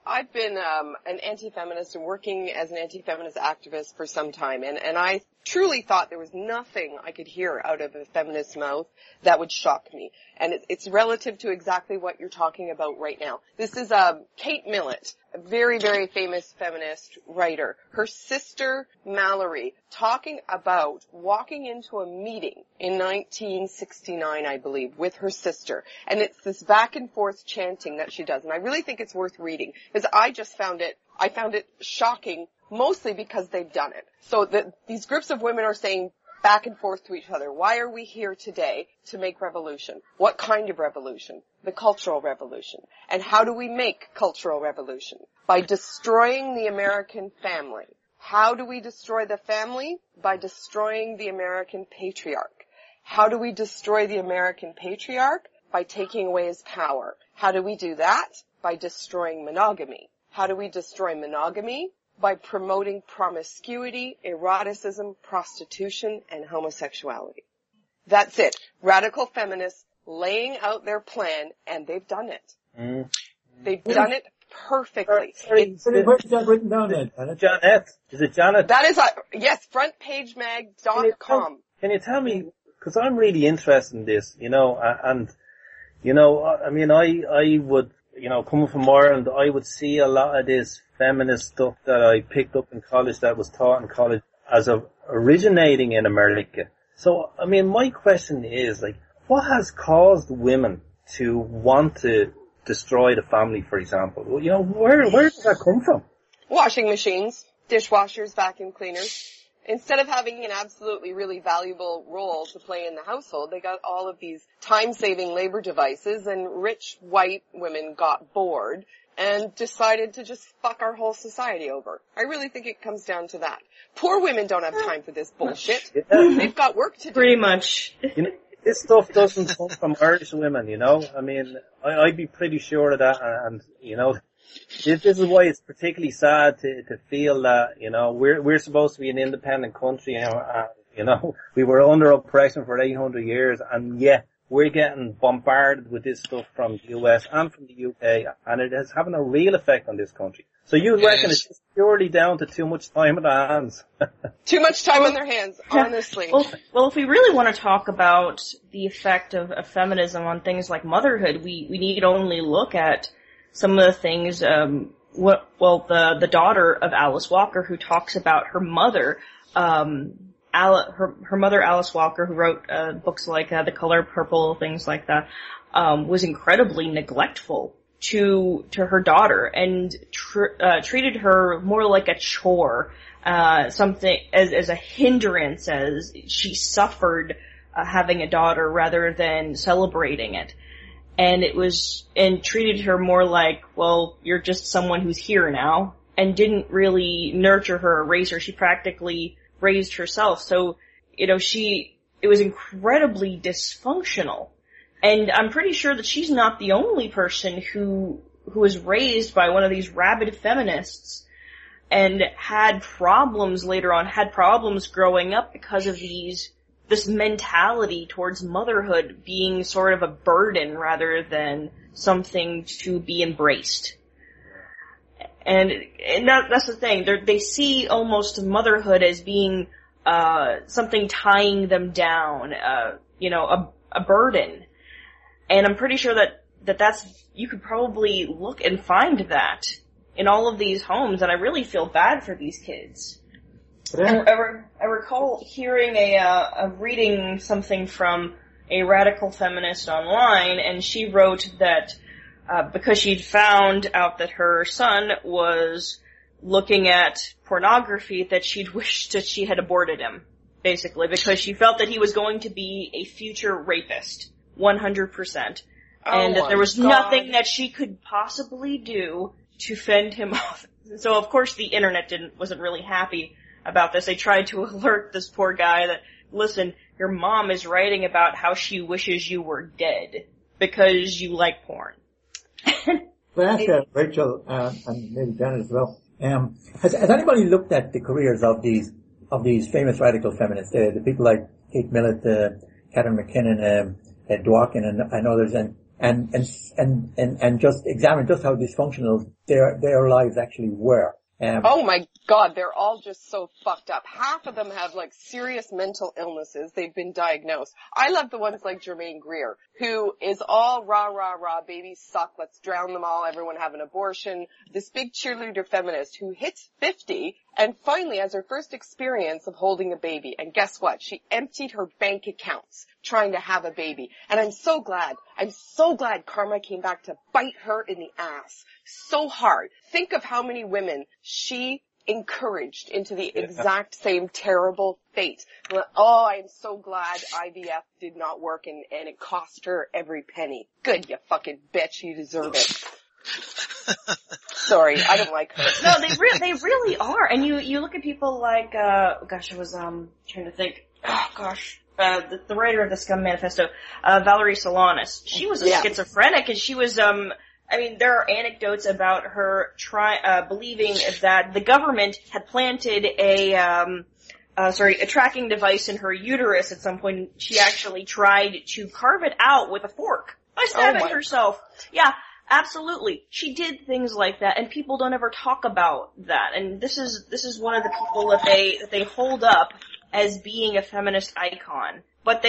I've been an anti-feminist and working as an anti-feminist activist for some time, and I truly thought there was nothing I could hear out of a feminist's mouth that would shock me. And it's relative to exactly what you're talking about right now. This is Kate Millett, a very, very famous feminist writer. Her sister, Mallory, talking about walking into a meeting in 1969, I believe, with her sister. And it's this back and forth chanting that she does. And I really think it's worth reading, because I found it shocking, mostly because they've done it. So these groups of women are saying back and forth to each other, why are we here today to make revolution? What kind of revolution? The cultural revolution. And how do we make cultural revolution? By destroying the American family. How do we destroy the family? By destroying the American patriarch. How do we destroy the American patriarch? By taking away his power. How do we do that? By destroying monogamy. How do we destroy monogamy? By promoting promiscuity, eroticism, prostitution, and homosexuality. That's it. Radical feminists laying out their plan, and they've done it. Mm. They've done it perfectly. Where's that written down then? Janet? Is it Janet? That is, yes, frontpagemag.com. Can you tell me, because I'm really interested in this, I would, coming from Ireland, I would see a lot of this feminist stuff that I picked up in college, that was taught in college, as originating in America. So, my question is, what has caused women to want to destroy the family, for example? Where does that come from? Washing machines, dishwashers, vacuum cleaners. Instead of having an absolutely really valuable role to play in the household, they got all of these time-saving labor devices, and rich white women got bored and decided to just fuck our whole society over. I really think it comes down to that. Poor women don't have time for this bullshit. Yeah. They've got work to do. Pretty much. This stuff doesn't come from Irish women, I'd be pretty sure of that, and this is why it's particularly sad to feel that, we're supposed to be an independent country, we were under oppression for 800 years, and yet we're getting bombarded with this stuff from the US and from the UK, and it is having a real effect on this country. So you reckon it's just purely down to too much time on their hands? Too much time on their hands, honestly. Well, if we really want to talk about the effect of feminism on things like motherhood, we need only look at some of the things, the daughter of Alice Walker, who talks about her mother, her mother, Alice Walker, who wrote books like The Color Purple, things like that, was incredibly neglectful to her daughter, and treated her more like a chore, something as a hindrance, as she suffered having a daughter rather than celebrating it. And treated her more like, well, you're just someone who's here now, and didn't really nurture her or raise her. She practically raised herself. So, it was incredibly dysfunctional. And I'm pretty sure that she's not the only person who was raised by one of these rabid feminists and had problems later on, had problems growing up because of this mentality towards motherhood being sort of a burden rather than something to be embraced. And that's the thing. They see almost motherhood as being something tying them down, a burden. And I'm pretty sure that's, you could probably look and find that in all of these homes, and I really feel bad for these kids. Yeah. I recall hearing reading something from a radical feminist online, and she wrote that because she'd found out that her son was looking at pornography, that she'd wished that she had aborted him, basically, because she felt that he was going to be a future rapist, 100%, and that there was nothing that she could possibly do to fend him off. So, of course, the internet wasn't really happy about this. They tried to alert this poor guy that, listen, your mom is writing about how she wishes you were dead because you like porn. Well, I ask Rachel and maybe Janet as well. Has anybody looked at the careers of these famous radical feminists, the people like Kate Millett, Catherine McKinnon, Dworkin, and others, and just examine just how dysfunctional their lives actually were? Oh my God, they're all just so fucked up. Half of them have like serious mental illnesses. They've been diagnosed. I love the ones like Germaine Greer, who is all rah, rah, rah, babies suck, let's drown them all, everyone have an abortion. This big cheerleader feminist who hits 50 and finally has her first experience of holding a baby. And guess what? She emptied her bank accounts trying to have a baby. And I'm so glad karma came back to bite her in the ass so hard. Think of how many women she encouraged into the exact same terrible fate. Oh, I'm so glad IVF did not work and it cost her every penny. Good, you fucking bitch, you deserve it. Sorry, I don't like her. No, they really are. And you look at people like, I was, trying to think, the writer of the Scum Manifesto, Valerie Solanas. She was a schizophrenic, and she was, there are anecdotes about her believing that the government had planted a tracking device in her uterus at some point. She actually tried to carve it out with a fork by stabbing herself. Yeah, absolutely. She did things like that, and people don't ever talk about that. And this is one of the people that they hold up as being a feminist icon. But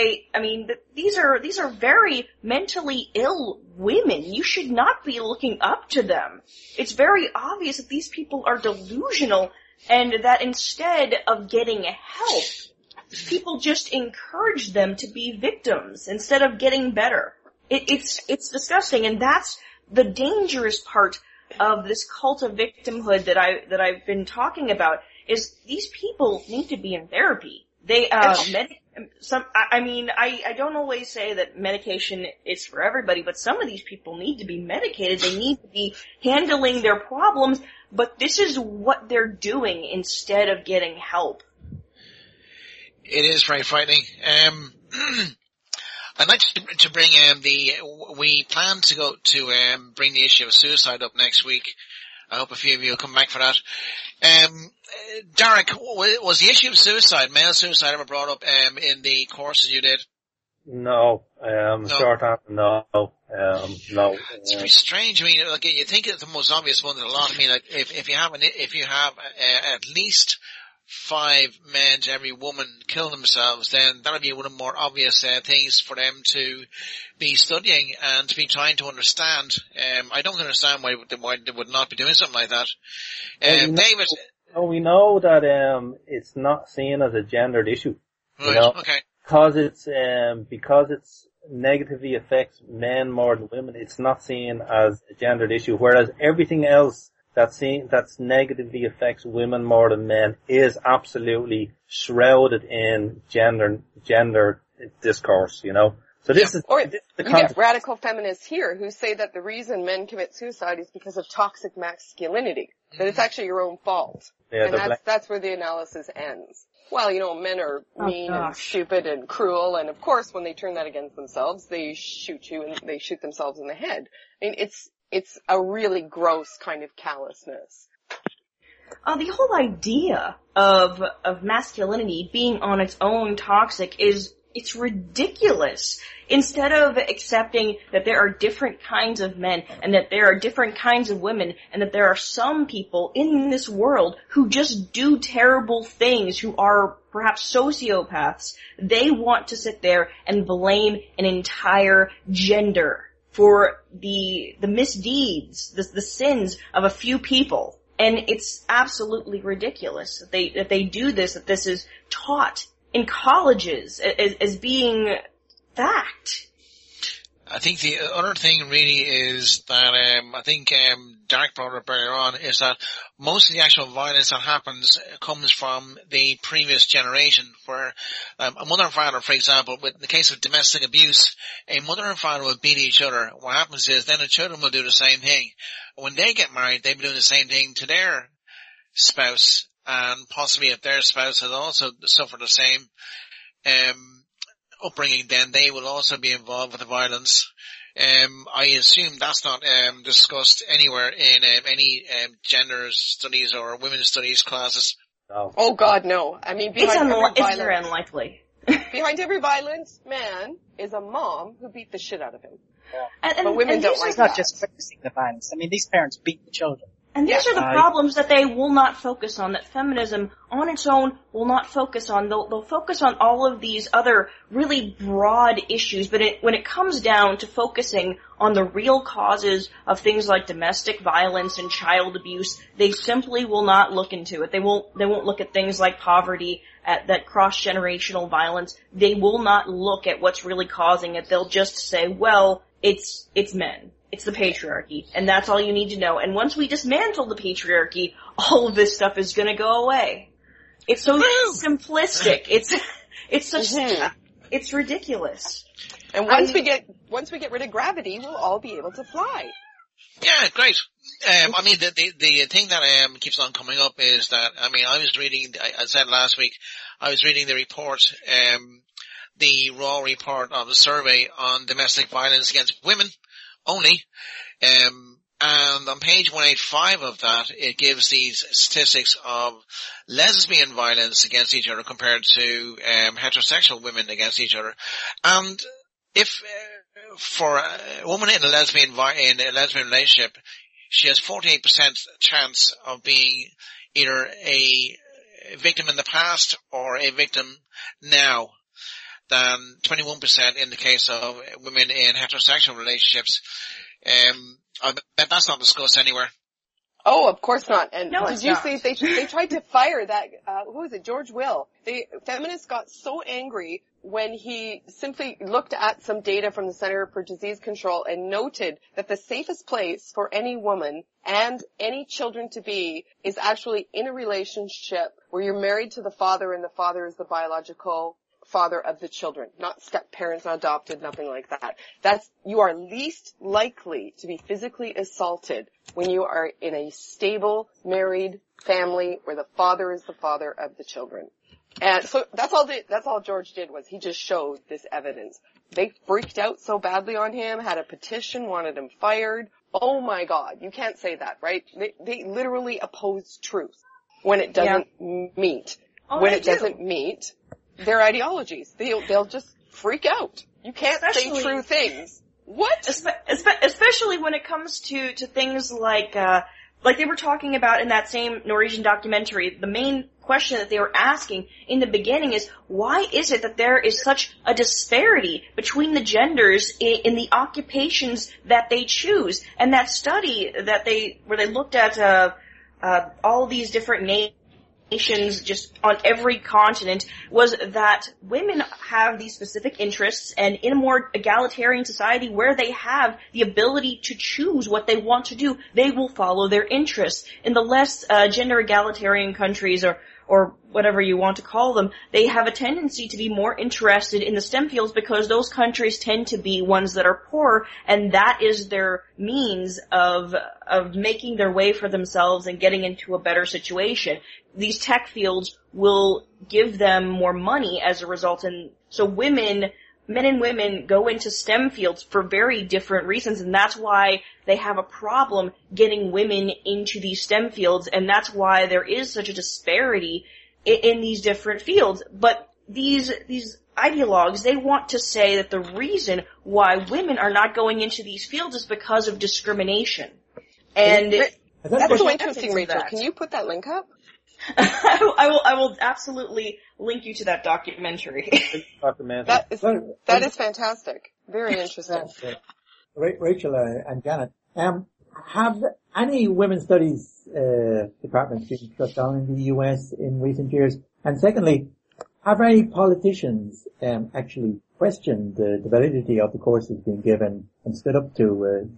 these are very mentally ill women. You should not be looking up to them. It's very obvious that these people are delusional, and that instead of getting help, people just encourage them to be victims instead of getting better. It's disgusting, and that's the dangerous part of this cult of victimhood that I've been talking about, is these people need to be in therapy. They, I don't always say that medication is for everybody, but some of these people need to be medicated. They need to be handling their problems, but this is what they're doing instead of getting help. It is very frightening. I'd like to bring we plan to go to bring the issue of suicide up next week. I hope a few of you will come back for that. Darach, was the issue of suicide, male suicide, ever brought up in the courses you did? No. Short answer, no. No. It's very strange. I mean, like, you think it's the most obvious one that a lot. I mean, like, if you have at least 5 men to every woman kill themselves, then that'll be one of the more obvious things for them to be studying and to be trying to understand. I don't understand why they would not be doing something like that. David. We know that it's not seen as a gendered issue. Right. You know? Okay. Because it's negatively affects men more than women. It's not seen as a gendered issue, whereas everything else that's negatively affects women more than men is absolutely shrouded in gender discourse, you know. So this is you get radical feminists here who say that the reason men commit suicide is because of toxic masculinity, that it's actually your own fault. Yeah, and that's where the analysis ends. Well, you know, men are mean and stupid and cruel, and of course when they turn that against themselves, they shoot you and they shoot themselves in the head. I mean, it's a really gross kind of callousness. The whole idea of masculinity being on its own toxic it's ridiculous. Instead of accepting that there are different kinds of men and that there are different kinds of women and that there are some people in this world who just do terrible things, who are perhaps sociopaths, they want to sit there and blame an entire gender for the misdeeds, the sins of a few people. And it's absolutely ridiculous that they do this, that this is taught in colleges as being fact. I think the other thing really is that I think Darach brought up earlier on is that most of the actual violence that happens comes from the previous generation, where a mother and father, for example, with the case of domestic abuse, a mother and father will beat each other. What happens is then the children will do the same thing. When they get married, they'll be doing the same thing to their spouse, and possibly if their spouse has also suffered the same upbringing, then they will also be involved with the violence. I assume that's not discussed anywhere in any gender studies or women's studies classes. No. Oh God, no. I mean, It's very unlikely. behind every violent man is a mom who beat the shit out of him. Yeah. But women don't like It's not that. just witnessing the violence. I mean, these parents beat the children. And these are the problems that they will not focus on, that feminism on its own will not focus on. They'll focus on all of these other really broad issues, but when it comes down to focusing on the real causes of things like domestic violence and child abuse, they simply will not look into it. They won't look at things like poverty, at that cross-generational violence. They will not look at what's really causing it. They'll just say, well, it's men. It's the patriarchy, and that's all you need to know. And once we dismantle the patriarchy, all of this stuff is gonna go away. It's so simplistic. It's ridiculous. And once we get rid of gravity, we'll all be able to fly. Yeah, great. I mean, the thing that keeps on coming up is that, I mean, I said last week, I was reading the report, the raw report of the survey on domestic violence against women only, and on page 185 of that, it gives these statistics of lesbian violence against each other compared to heterosexual women against each other. And if for a woman in a lesbian relationship, she has 48% chance of being either a victim in the past or a victim now, than 21% in the case of women in heterosexual relationships. I bet that's not discussed anywhere. Oh, of course not. And no, did you see they tried to fire that, who was it, George Will? The feminists got so angry when he simply looked at some data from the Center for Disease Control and noted that the safest place for any woman and any children to be is actually in a relationship where you're married to the father and the father is the biological father of the children, not step parents, not adopted, nothing like that. You are least likely to be physically assaulted when you are in a stable, married family where the father is the father of the children. And so that's all George did, was he just showed this evidence. They freaked out so badly on him, had a petition, wanted him fired. Oh my God, you can't say that, right? They literally oppose truth when it doesn't meet. When it doesn't meet their ideologies. They'll just freak out. You can't say true things. What? Especially when it comes to things like they were talking about in that same Norwegian documentary. The main question that they were asking in the beginning is, why is it that there is such a disparity between the genders in the occupations that they choose? And that study where they looked at all these different nations just on every continent, was that women have these specific interests, and in a more egalitarian society where they have the ability to choose what they want to do, they will follow their interests. In the less gender egalitarian countries, or whatever you want to call them, they have a tendency to be more interested in the STEM fields because those countries tend to be ones that are poor, and that is their means of making their way for themselves and getting into a better situation. These tech fields will give them more money as a result, and so men and women go into STEM fields for very different reasons, and that's why they have a problem getting women into these STEM fields, and that's why there is such a disparity in these different fields. But these ideologues, they want to say that the reason why women are not going into these fields is because of discrimination. And that's so interesting, Rachel. Can you put that link up? I will absolutely link you to that documentary. That is fantastic. Very interesting. Rachel and Janet. Have any women's studies departments been shut down in the US in recent years? And secondly, have any politicians actually questioned the validity of the courses being given and stood up to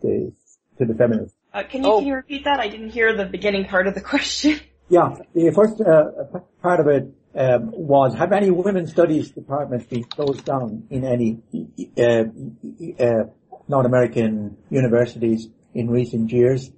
the feminists? Can you repeat that? I didn't hear the beginning part of the question. Yeah, the first part of it was, have any women's studies departments been closed down in any North American universities in recent years?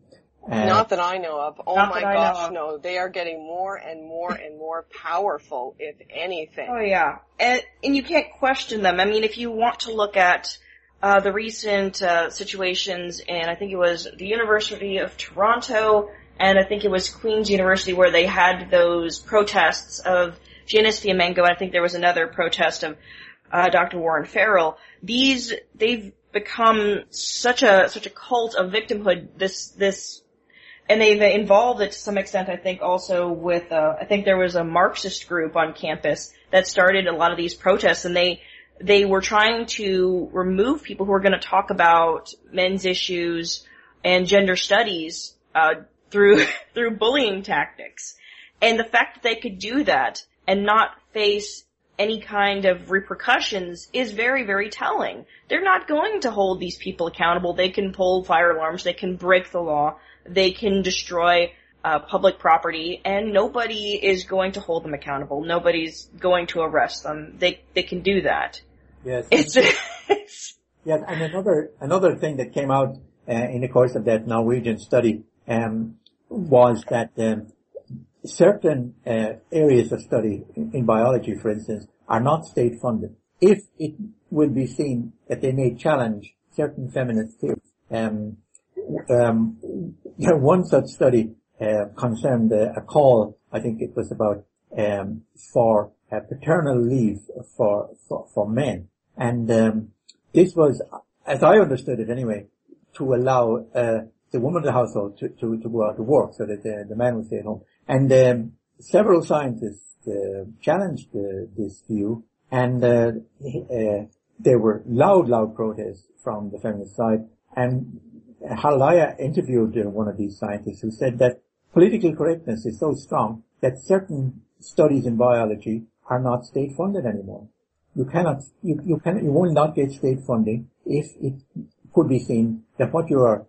Not that I know of. Oh Not my that I gosh, know of. no. They are getting more and more and more powerful, if anything. Oh yeah. And you can't question them. I mean, if you want to look at the recent situations in, I think it was the University of Toronto, and I think it was Queen's University, where they had those protests of Janice Fiamengo, and I think there was another protest of Dr. Warren Farrell. They've become such a cult of victimhood, and they've involved it to some extent, I think, also with, I think there was a Marxist group on campus that started a lot of these protests, and they were trying to remove people who were going to talk about men's issues and gender studies, through bullying tactics. And the fact that they could do that and not face any kind of repercussions is very, very telling. They're not going to hold these people accountable. They can pull fire alarms, they can break the law, they can destroy public property, and nobody is going to hold them accountable. Nobody's going to arrest them. They can do that. Yes. It's Yes, and another thing that came out in the course of that Norwegian study was that certain areas of study in biology, for instance, are not state funded. If it will be seen that they may challenge certain feminist theories. One such study concerned a call, I think it was about for paternal leave for men, and this was, as I understood it anyway, to allow the woman of the household to go out to work so that the man would stay at home. And several scientists challenged this view, and there were loud protests from the feminist side. And Halalaya interviewed one of these scientists who said that political correctness is so strong that certain studies in biology are not state funded anymore. You will not get state funding if it could be seen that what you are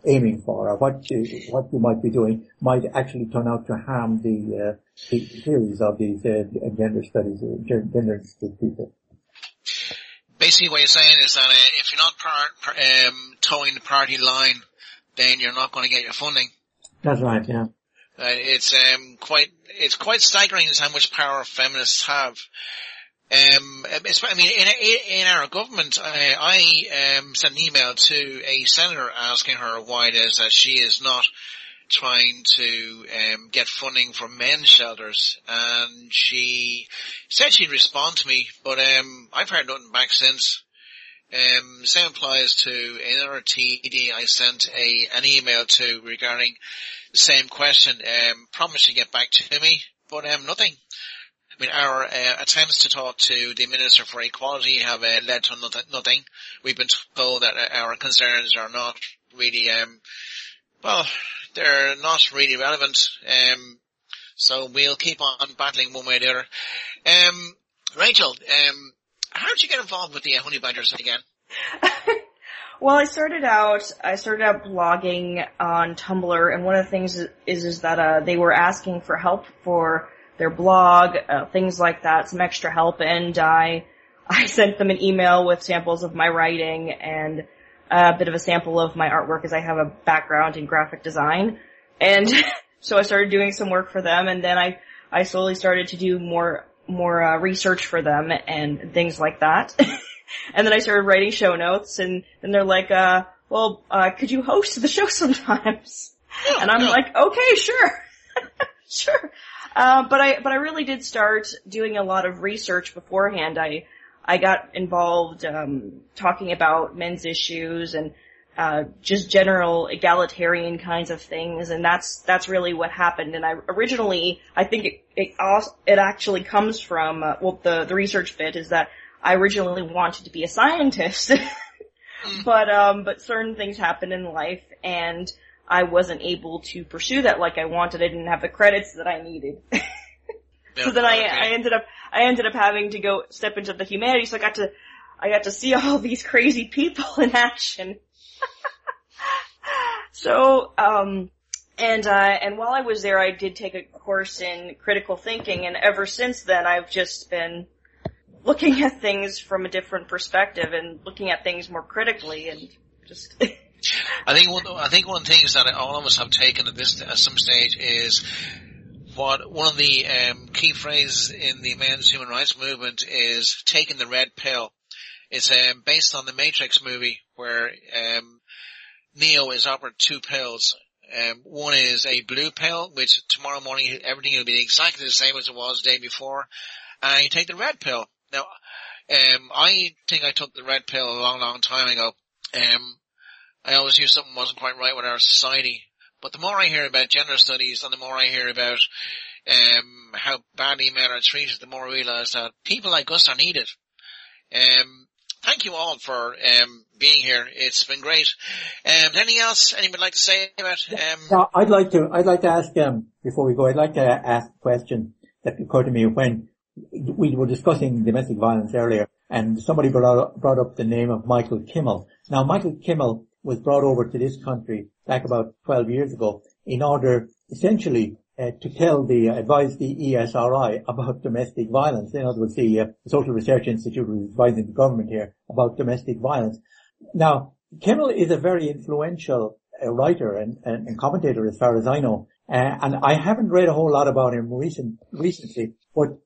aiming for, or what you might be doing, might actually turn out to harm the theories of these gender studies, gender people. Basically, what you're saying is that if you're not towing the party line, then you're not going to get your funding. That's right. Yeah. It's quite staggering how much power feminists have. I mean, in our government, I sent an email to a senator asking her why it is that she is not trying to get funding for men's shelters, and she said she'd respond to me, but I've heard nothing back since. Same applies to another TD I sent an email to regarding the same question, promised to get back to me, but nothing. I mean, our attempts to talk to the Minister for Equality have led to nothing. We've been told that our concerns are not really, they're not really relevant. So we'll keep on battling one way or the other. Rachel, how did you get involved with the Honey Badgers again? Well, I started out blogging on Tumblr, and one of the things is that they were asking for help for their blog, things like that, some extra help, and I sent them an email with samples of my writing and a bit of a sample of my artwork, as I have a background in graphic design. And so I started doing some work for them, and then I slowly started to do more research for them and things like that. And then I started writing show notes, and they're like, could you host the show sometimes? And I'm like, okay, sure. Sure. But I really did start doing a lot of research beforehand. I got involved, talking about men's issues and, just general egalitarian kinds of things, and that's really what happened. And I think it actually comes from, the research bit is that I originally wanted to be a scientist. But certain things happen in life, and I wasn't able to pursue that like I wanted. I didn't have the credits that I needed. So then I ended up having to go step into the humanities. So I got to see all these crazy people in action. So, and while I was there, I did take a course in critical thinking, and ever since then, I've just been looking at things from a different perspective and looking at things more critically, and just. I think one of the things that all of us have taken at some stage is what one of the key phrases in the men's human rights movement is taking the red pill. It's based on the Matrix movie where Neo is offered two pills. One is a blue pill, which tomorrow morning everything will be exactly the same as it was the day before. And you take the red pill. Now, I think I took the red pill a long, long time ago. I always knew something wasn't quite right with our society. But the more I hear about gender studies and the more I hear about how badly men are treated, the more I realize that people like us are needed. Thank you all for being here. It's been great. Anything else anyone would like to say about No, I'd like to ask before we go, I'd like to ask a question that occurred to me when we were discussing domestic violence earlier, and somebody brought up the name of Michael Kimmel. Now, Michael Kimmel was brought over to this country back about 12 years ago in order essentially to advise the ESRI about domestic violence. In other words, the Social Research Institute was advising the government here about domestic violence. Now, Kimmel is a very influential writer and commentator as far as I know. And I haven't read a whole lot about him recently, but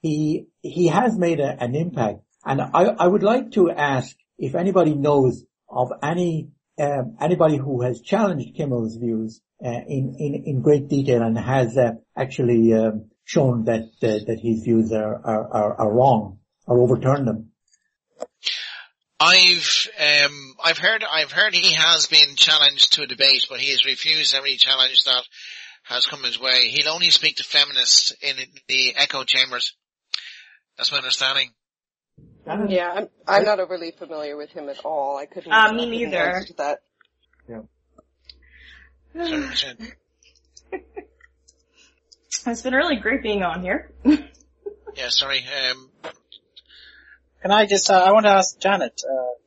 he has made an impact. And I would like to ask if anybody knows of anybody who has challenged Kimmel's views in great detail and has actually shown that his views are wrong or overturned them. I've heard he has been challenged to a debate, but he has refused every challenge that has come his way. He'll only speak to feminists in the echo chambers. That's my understanding. Yeah, I'm not overly familiar with him at all. I couldn't. Me neither. Answer to that. Yeah. It's been really great being on here. Yeah, sorry. Can I just, I want to ask Janet.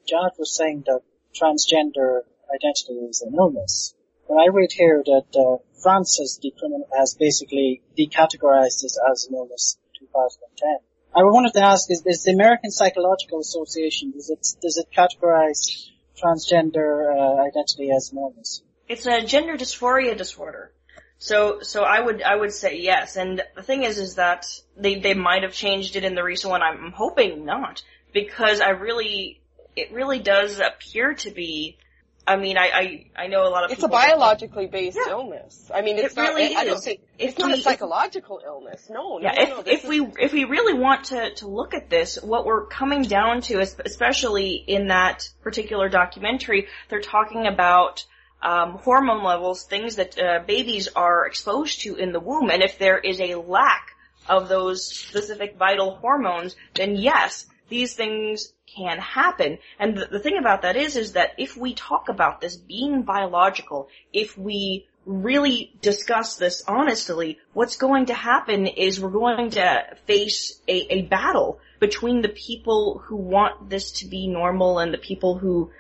Janet was saying that transgender identity is an illness. But I read here that France has basically decategorized this as an illness in 2010. I wanted to ask, is the American Psychological Association, does it categorize transgender identity as an illness? It's a gender dysphoria disorder. So I would say yes. And the thing is that they might have changed it in the recent one. I'm hoping not, because it really does appear to be. I mean, I know a lot of people. It's a biologically based illness. I mean, it's not. Really I don't think it's not a psychological illness. No. If we really want to look at this, what we're coming down to, especially in that particular documentary, they're talking about hormone levels, things that babies are exposed to in the womb, and if there is a lack of those specific vital hormones, then yes, these things can happen. And the thing about that is that if we talk about this being biological, if we really discuss this honestly, what's going to happen is we're going to face a battle between the people who want this to be normal and the people who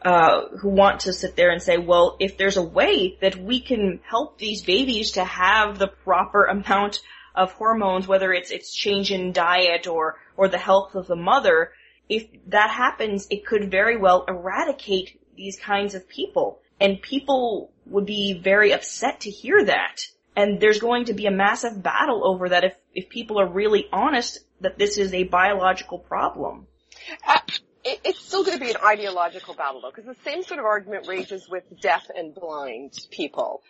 want to sit there and say, well, if there's a way that we can help these babies to have the proper amount of hormones, whether it's change in diet or the health of the mother, if that happens, it could very well eradicate these kinds of people. And people would be very upset to hear that. And there's going to be a massive battle over that if people are really honest that this is a biological problem. It's still going to be an ideological battle, though, because the same sort of argument rages with deaf and blind people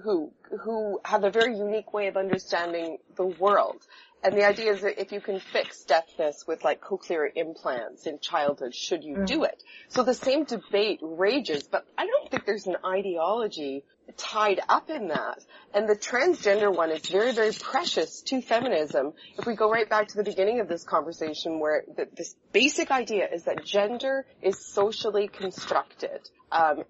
who have a very unique way of understanding the world. And the idea is that if you can fix deafness with like cochlear implants in childhood, should you do it? So the same debate rages, but I don't think there's an ideology tied up in that. And the transgender one is very, very precious to feminism. If we go right back to the beginning of this conversation where this basic idea is that gender is socially constructed.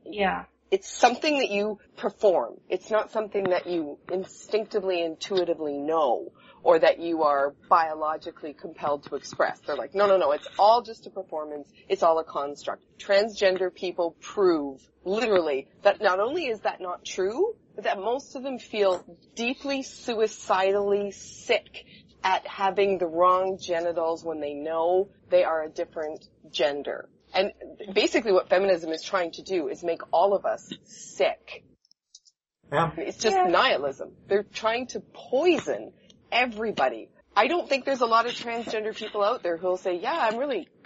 Yeah. It's something that you perform. It's not something that you instinctively, intuitively know, or that you are biologically compelled to express. They're like, no, it's all just a performance. It's all a construct. Transgender people prove, literally, that not only is that not true, but that most of them feel deeply suicidally sick at having the wrong genitals when they know they are a different gender. And basically what feminism is trying to do is make all of us sick. Yeah. It's just nihilism. They're trying to poison everybody. I don't think there's a lot of transgender people out there who'll say, yeah,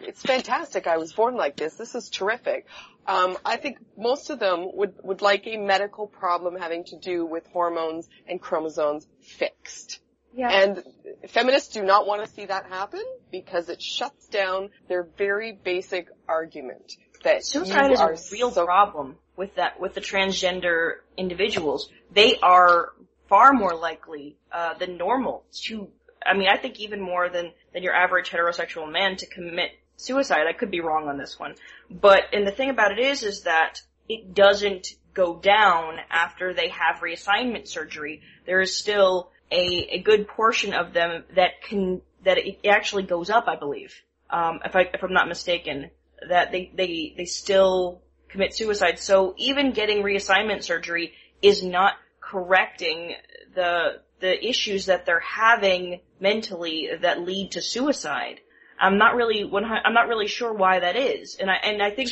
it's fantastic. I was born like this. This is terrific. I think most of them would like a medical problem having to do with hormones and chromosomes fixed. Yeah. And feminists do not want to see that happen because it shuts down their very basic argument that suicide is a real problem with the transgender individuals. They are far more likely than normal to, I think even more than your average heterosexual man to commit suicide. I could be wrong on this one. And the thing about it is that it doesn't go down after they have reassignment surgery. There is still a good portion of them that it actually goes up, I believe. If I'm not mistaken, that they still commit suicide. So even getting reassignment surgery is not correcting the issues that they're having mentally that lead to suicide. I'm not really sure why that is. And I think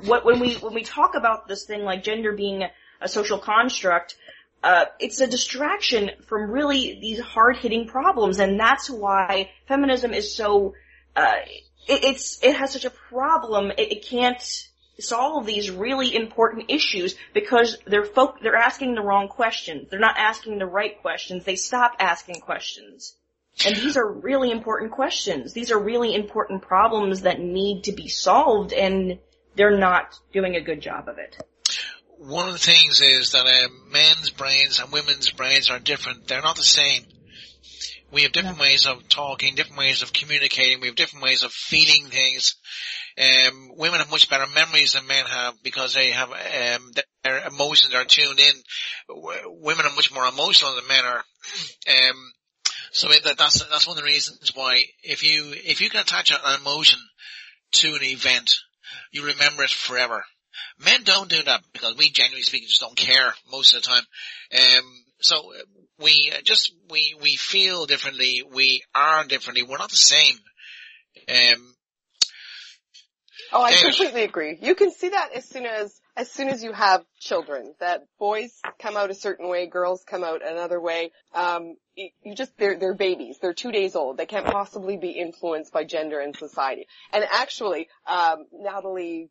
when we talk about this thing like gender being a social construct, it's a distraction from really these hard-hitting problems, and that's why feminism is so, it has such a problem. It can't solve these really important issues because they're asking the wrong questions. They're not asking the right questions. They stop asking questions. And these are really important questions. These are really important problems that need to be solved, and they're not doing a good job of it. One of the things is that men's brains and women's brains are different. They're not the same. We have different ways of talking, different ways of communicating. We have different ways of feeling things. Women have much better memories than men have because they have their emotions are tuned in. Women are much more emotional than men are. So that's one of the reasons why if you can attach an emotion to an event, you remember it forever. Men don't do that because we, genuinely speaking, just don't care most of the time. So we feel differently. We are differently. We're not the same. I completely agree. You can see that as soon as you have children, that boys come out a certain way, girls come out another way. They're babies. They're 2 days old. They can't possibly be influenced by gender and society. And actually, Natalie,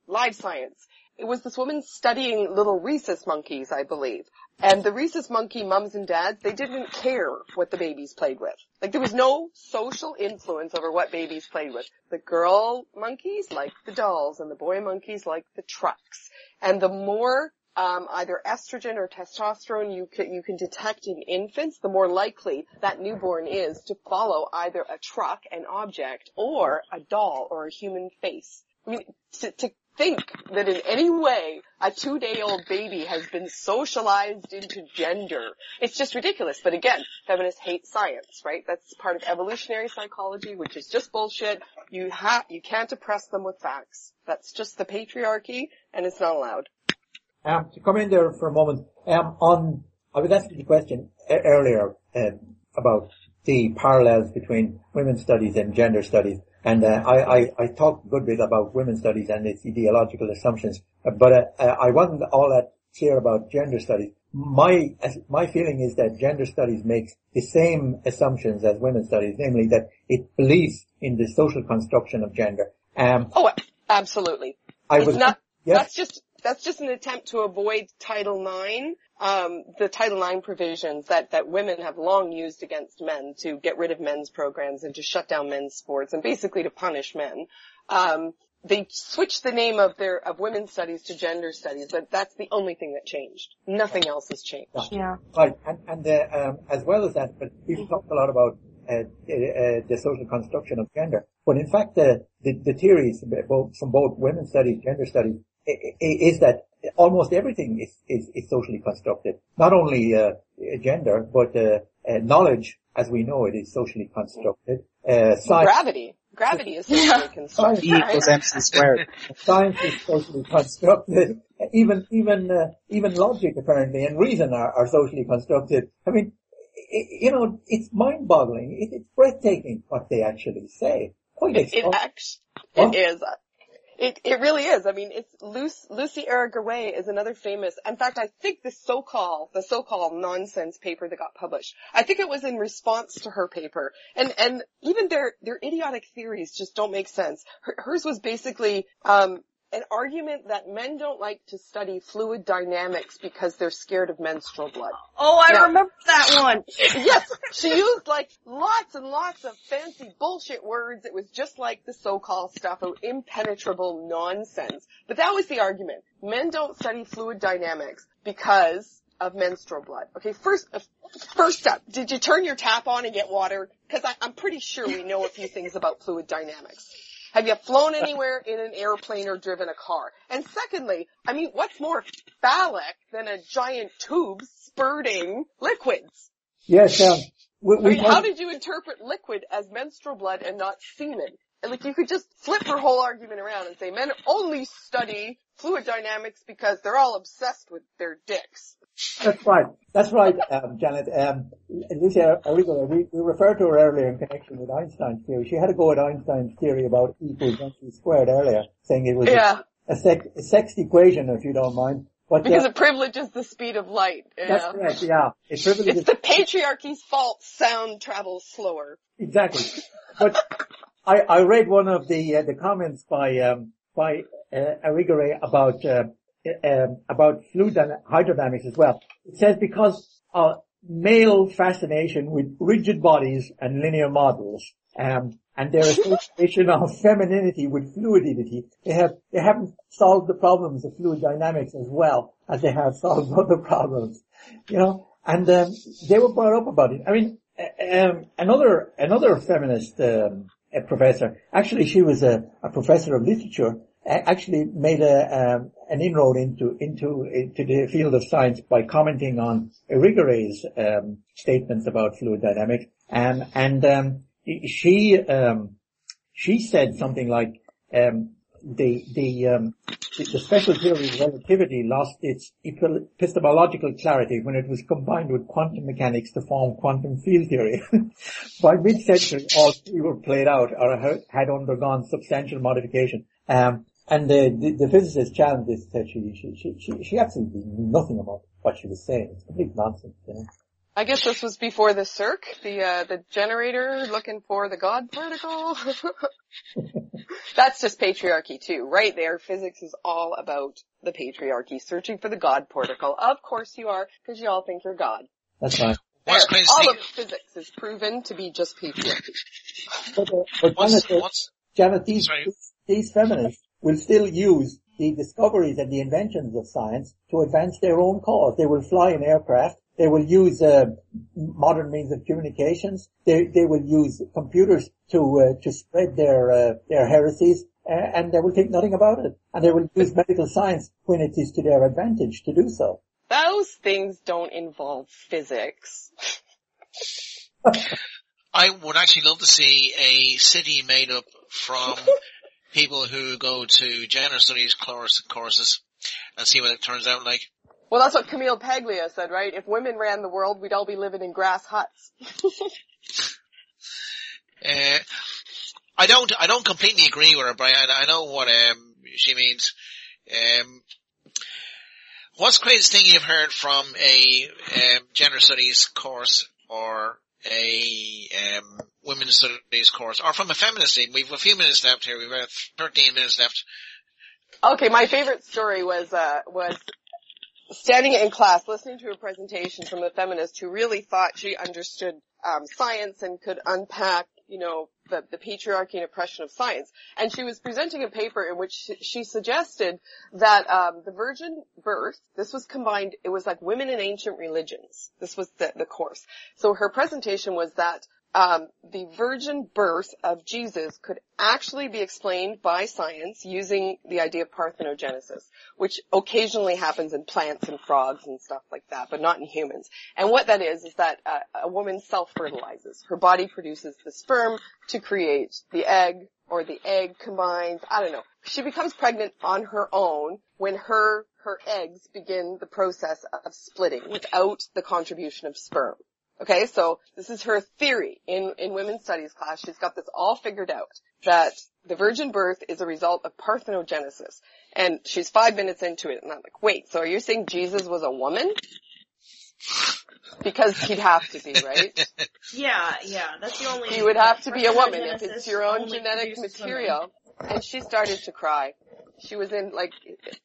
live science. It was this woman studying little rhesus monkeys, I believe. And the rhesus monkey mums and dads, they didn't care what the babies played with. Like, there was no social influence over what babies played with. The girl monkeys liked the dolls and the boy monkeys liked the trucks. And the more either estrogen or testosterone you can detect in infants, the more likely that newborn is to follow either a truck, an object, or a doll or a human face. I mean, to think that in any way a 2-day-old baby has been socialized into gender, it's just ridiculous. But again, feminists hate science, right? That's part of evolutionary psychology, which is just bullshit. You can't oppress them with facts. That's just the patriarchy, and it's not allowed. To come in there for a moment, I was asking the question earlier about the parallels between women's studies and gender studies. And I talked a good bit about women's studies and its ideological assumptions, but I wasn't all that clear about gender studies. My feeling is that gender studies makes the same assumptions as women's studies, namely that it believes in the social construction of gender. Absolutely. That's just an attempt to avoid Title IX, the Title IX provisions that women have long used against men to get rid of men's programs and to shut down men's sports and basically to punish men. they switched the name of women's studies to gender studies, but that's the only thing that changed. Nothing else has changed. Yeah. Right, and as well as that, but we've talked a lot about the social construction of gender. But in fact, the theories from both women's studies, gender studies, is that almost everything is socially constructed. Not only gender, but knowledge, as we know it, is socially constructed. Gravity is socially constructed. E equals MC squared. Science is socially constructed. Even logic apparently and reason are socially constructed. I mean, it's mind-boggling. It's breathtaking what they actually say. It is. It really is. I mean, Lucy Irigaray is another famous, in fact, I think the so-called nonsense paper that got published, I think it was in response to her paper. And even their idiotic theories just don't make sense. Hers was basically, an argument that men don't like to study fluid dynamics because they're scared of menstrual blood. Oh, I remember that one. Yes, she used like lots and lots of fancy bullshit words. It was just like the so-called stuff of impenetrable nonsense. But that was the argument. Men don't study fluid dynamics because of menstrual blood. Okay, first step, did you turn your tap on and get water? Because I'm pretty sure we know a few things about fluid dynamics. Have you flown anywhere in an airplane or driven a car? And secondly, I mean, what's more phallic than a giant tube spurting liquids? Yes, how did you interpret liquid as menstrual blood and not semen? And like, you could just flip her whole argument around and say men only study fluid dynamics because they're all obsessed with their dicks. That's right, Janet. Lucy Irigaray, we referred to her earlier in connection with Einstein's theory. She had to go at Einstein's theory about E equals MC squared earlier, saying it was a sexed equation, if you don't mind. But, because it privileges the speed of light. That's correct, yeah. It's the patriarchy's fault sound travels slower. Exactly. But I read one of the comments by Irigaray about fluid hydrodynamics as well. It says because male fascination with rigid bodies and linear models, and their association of femininity with fluidity, they haven't solved the problems of fluid dynamics as well as they have solved other problems, and they were brought up about it. I mean, another feminist professor, actually she was a professor of literature, actually made an inroad into the field of science by commenting on Irigaray's statements about fluid dynamics, and she said something like the special theory of relativity lost its epistemological clarity when it was combined with quantum mechanics to form quantum field theory. By mid-century, all three were played out or had undergone substantial modification. And the physicist challenged this, said she absolutely knew nothing about what she was saying. It's complete nonsense, I guess this was before the circ, the generator looking for the God particle. That's just patriarchy too, right there. Physics is all about the patriarchy, searching for the God particle. Of course you are, because you all think you're God. That's right. All of physics is proven to be just patriarchy. But Janet, these feminists will still use the discoveries and the inventions of science to advance their own cause. They will fly in aircraft. They will use modern means of communications. They will use computers to spread their heresies, and they will think nothing about it. And they will use medical science when it is to their advantage to do so. Those things don't involve physics. I would actually love to see a city made up from people who go to gender studies courses and see what it turns out like. Well, that's what Camille Paglia said, right? If women ran the world, we'd all be living in grass huts. I don't completely agree with her, but I know what she means. What's the greatest thing you've heard from a gender studies course or a women's studies course, or from a feminist team? We've a few minutes left here. We've got 13 minutes left. Okay, my favorite story was standing in class, listening to a presentation from a feminist who really thought she understood science and could unpack the patriarchy and oppression of science. And she was presenting a paper in which she suggested that the virgin birth, this was combined, it was like women in ancient religions. This was the course. So her presentation was that the virgin birth of Jesus could actually be explained by science using the idea of parthenogenesis, which occasionally happens in plants and frogs and stuff like that, but not in humans. And what that is that a woman self-fertilizes. Her body produces the sperm to create the egg, or the egg combines, I don't know. She becomes pregnant on her own when her eggs begin the process of splitting without the contribution of sperm. Okay, so this is her theory in women's studies class. She's got this all figured out, that the virgin birth is a result of parthenogenesis. And she's 5 minutes into it, and I'm like, wait, so are you saying Jesus was a woman? Because he'd have to be, right? Yeah, that's the only... He would have to be a woman if it's your own genetic material. And she started to cry. She was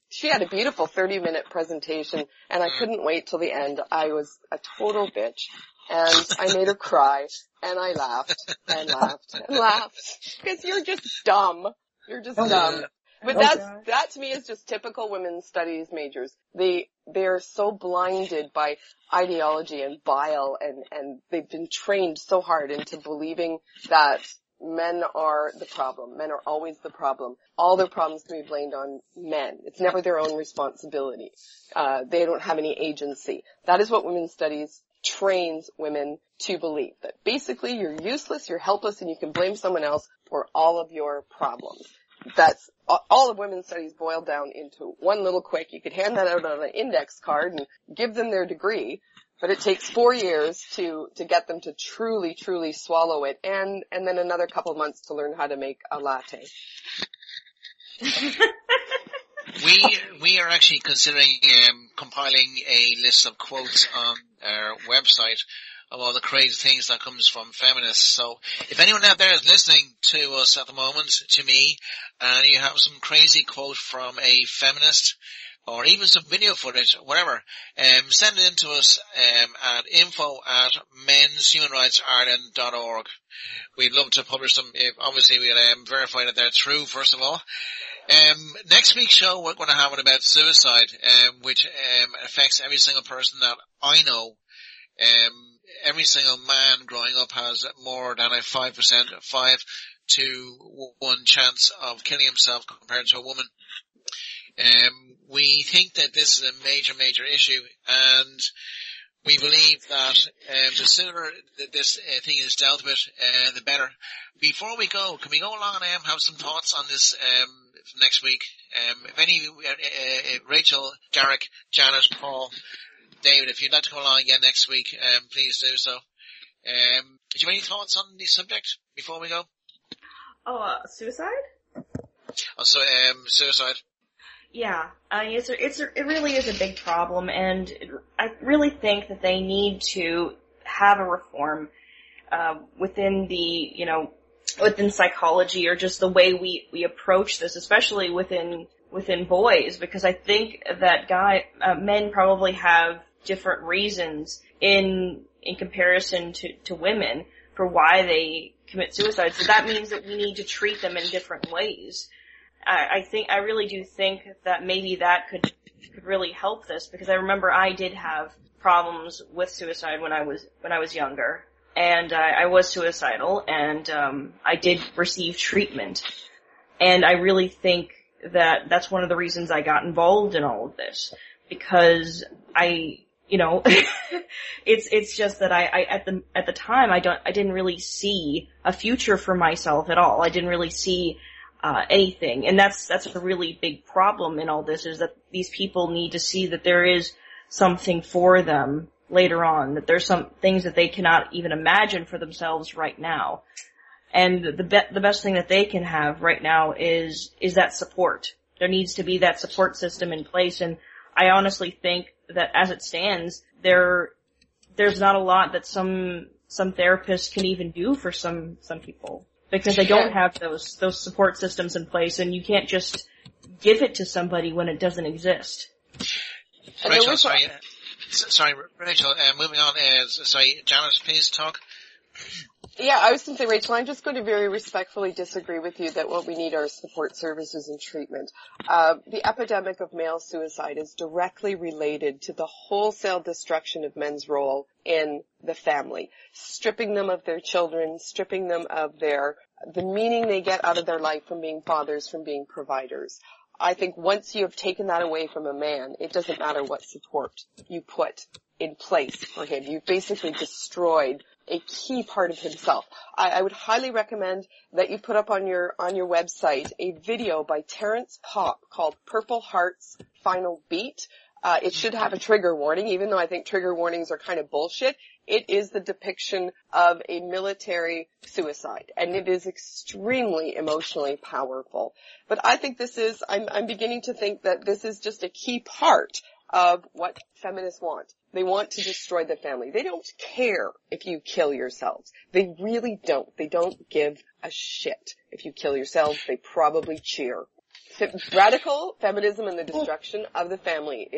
she had a beautiful 30-minute presentation, and I couldn't wait till the end. I was a total bitch. And I made her cry, and I laughed, and laughed, and laughed. Because you're just dumb. You're just dumb. But that to me is just typical women's studies majors. They're so blinded by ideology and bile, and they've been trained so hard into believing that men are the problem. Men are always the problem. All their problems can be blamed on men. It's never their own responsibility. They don't have any agency. That is what women's studies trains women to believe, that basically you're useless, you're helpless, and you can blame someone else for all of your problems. That's all of women's studies boiled down into one little quick. You could hand that out on an index card and give them their degree, but it takes 4 years to get them to truly, truly swallow it, and then another couple months to learn how to make a latte. We are actually considering compiling a list of quotes on our website of all the crazy things that comes from feminists. So if anyone out there is listening to us at the moment, to me, and you have some crazy quote from a feminist, or even some video footage, whatever, send it in to us at info@menshumanrightsIreland.org. We'd love to publish them. Obviously, we'll verify that they're true, first of all. Next week's show, we're going to have it about suicide, which affects every single person that I know. Every single man growing up has more than a 5 to 1 chance of killing himself compared to a woman. We think that this is a major, major issue, and we believe that the sooner that this thing is dealt with, the better. Before we go, can we go along and have some thoughts on this next week? If any, Rachel, Darach, Janet, Paul, David, if you'd like to come along again next week, please do so. Do you have any thoughts on the subject before we go? Suicide? Suicide. Yeah, it really is a big problem, and I really think that they need to have a reform, within within psychology, or just the way we approach this, especially within boys, because I think that men probably have different reasons in comparison to women for why they commit suicide. So that means that we need to treat them in different ways. I really do think that maybe that could really help this, because I remember I did have problems with suicide when I was younger, and I was suicidal, and I did receive treatment, and I really think that that's one of the reasons I got involved in all of this, because it's just that I at the time I didn't really see a future for myself at all. I didn't really see anything. And that's a really big problem in all this, is that these people need to see that there is something for them later on, that there's some things that they cannot even imagine for themselves right now. And the best thing that they can have right now is that support. There needs to be that support system in place, and I honestly think that as it stands, there's not a lot that some therapists can even do for some people, because they don't have those support systems in place, and you can't just give it to somebody when it doesn't exist. Rachel, sorry, Rachel, moving on, Janet, please talk. Yeah, I was going to say, Rachel, I'm just going to very respectfully disagree with you that what we need are support services and treatment. The epidemic of male suicide is directly related to the wholesale destruction of men's role in the family, stripping them of their children, stripping them of the meaning they get out of their life from being fathers, from being providers. I think once you have taken that away from a man, it doesn't matter what support you put in place for him. You've basically destroyed a key part of himself. I would highly recommend that you put up on your website a video by Terrence Popp called Purple Heart's Final Beat. It should have a trigger warning, even though I think trigger warnings are kind of bullshit. It is the depiction of a military suicide, and it is extremely emotionally powerful. But I think I'm beginning to think that this is just a key part of what feminists want. They want to destroy the family. They don't care if you kill yourselves. They really don't. They don't give a shit if you kill yourselves. They probably cheer. Radical feminism and the destruction of the family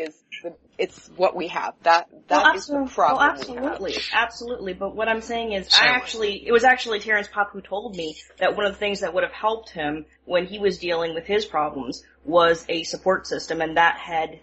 it's what we have. That is the problem. Well, absolutely. But what I'm saying is, it was actually Terrence Popp who told me that one of the things that would have helped him when he was dealing with his problems was a support system, and that had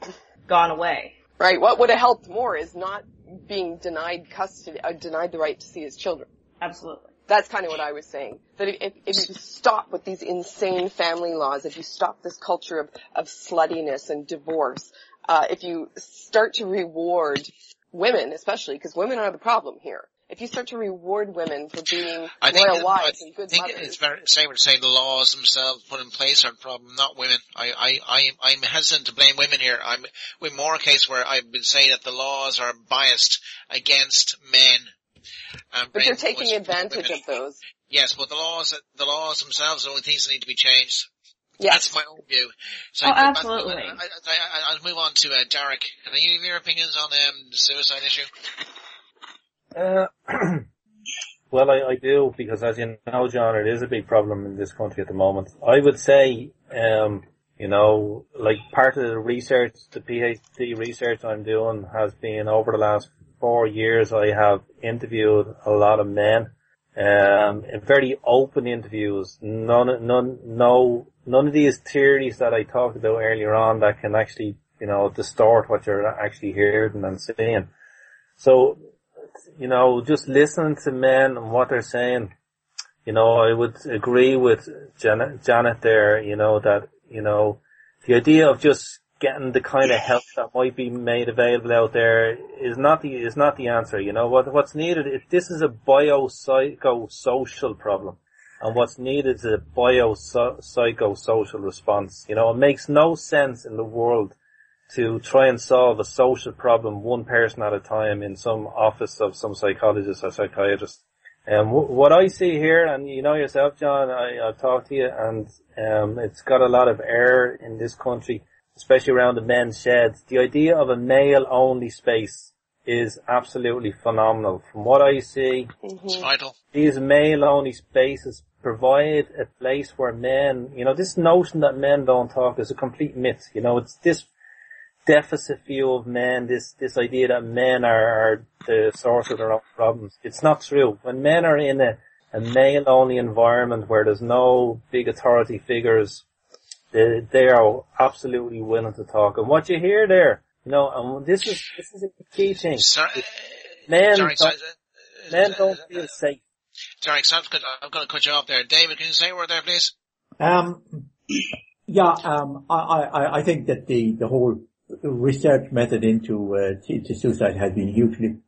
gone away. Right. What would have helped more is not being denied custody, denied the right to see his children. Absolutely. That's kind of what I was saying. That if you stop with these insane family laws, if you stop this culture of sluttiness and divorce, if you start to reward women, especially, because women are the problem here. If you start to reward women for being loyal wives and good mothers. I think it's very safer to say the laws themselves put in place are the problem, not women. I'm hesitant to blame women here. I'm with more a case where I would say that the laws are biased against men. But they're taking advantage of those. Yes, but the laws themselves are the only things that need to be changed. Yes. That's my own view. So absolutely. I'll move on to Darach. Can you give your opinions on the suicide issue? Well, I do, because as you know, John, it is a big problem in this country at the moment. I would say, like part of the research, the PhD research I'm doing has been over the last 4 years. I have interviewed a lot of men, in very open interviews. None of these theories that I talked about earlier on that can actually, distort what you're actually hearing and seeing. So, just listening to men and what they're saying, I would agree with Janet there, that, the idea of just getting the kind of help that might be made available out there is not the answer. What's needed, this is a biopsychosocial problem, and what's needed is a biopsychosocial response. It makes no sense in the world to try and solve a social problem one person at a time in some office of some psychologist or psychiatrist. And what I see here, and you know yourself, John, I've talked to you, and it's got a lot of error in this country, especially around the men's sheds. The idea of a male-only space is absolutely phenomenal. From what I see, it's vital. These male-only spaces provide a place where men, this notion that men don't talk is a complete myth. It's this deficit view of men, this idea that men are the source of their own problems. It's not true. When men are in a male-only environment where there's no big authority figures, they are absolutely willing to talk. And what you hear there, and this is a key thing. Men don't feel safe. Sorry, I'm going to cut you off there. David, can you say a word there, please? I think that the whole research method into suicide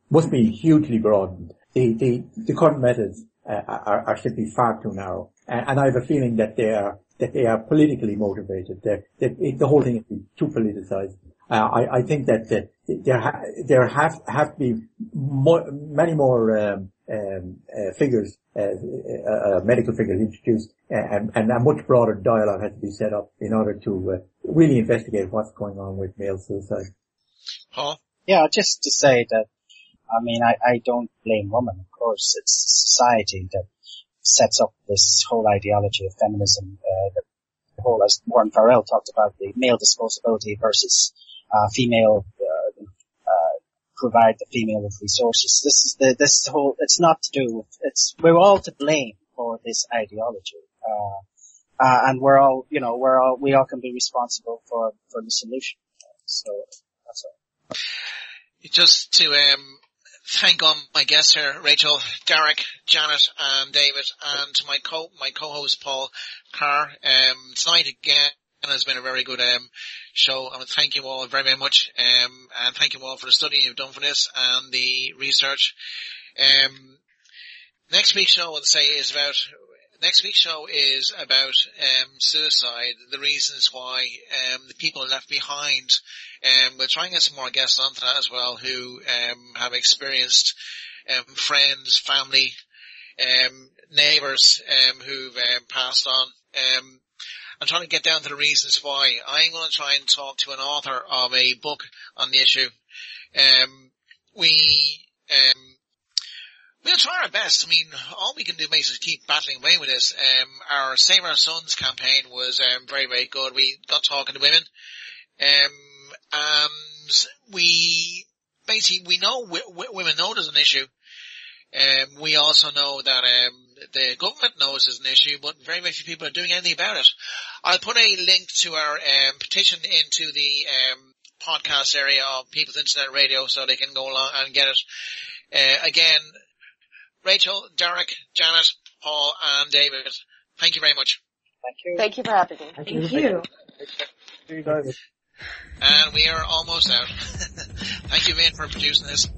must be hugely broadened. The current methods are simply far too narrow, and I have a feeling that they are politically motivated. The whole thing is too politicized. I think that there have to be many more figures, medical figures introduced, and a much broader dialogue has to be set up in order to really investigate what's going on with male suicide. Paul? Yeah, just to say that, I don't blame women. Of course, it's society that sets up this whole ideology of feminism, the whole, as Warren Farrell talked about, the male disposability versus female provide the female with resources. This whole, it's not to do with, we're all to blame for this ideology. And we all can be responsible for the solution. So, that's all. Just to, thank all my guests here, Rachel, Darach, Janet, and David, and to my co-host Paul Carr. Tonight again has been a very good show. I want to thank you all very, very much, and thank you all for the study you've done for this and the research. Next week's show is about suicide, the reasons why, the people left behind. We'll try and get some more guests onto that as well who have experienced friends, family, neighbours who've passed on. I'm trying to get down to the reasons why. I'm going to try and talk to an author of a book on the issue. We'll try our best. I mean, all we can do basically is keep battling away with this. Our Save Our Sons campaign was very, very good. We got talking to women. And we know women know there's an issue. We also know that the government knows there's an issue, but very, very few people are doing anything about it. I'll put a link to our petition into the podcast area of People's Internet Radio so they can go along and get it. Again, Rachel, Darach, Janet, Paul, and David, thank you very much. Thank you. Thank you for having me. Thank you. You guys. And we are almost out. Thank you, Vin, for producing this.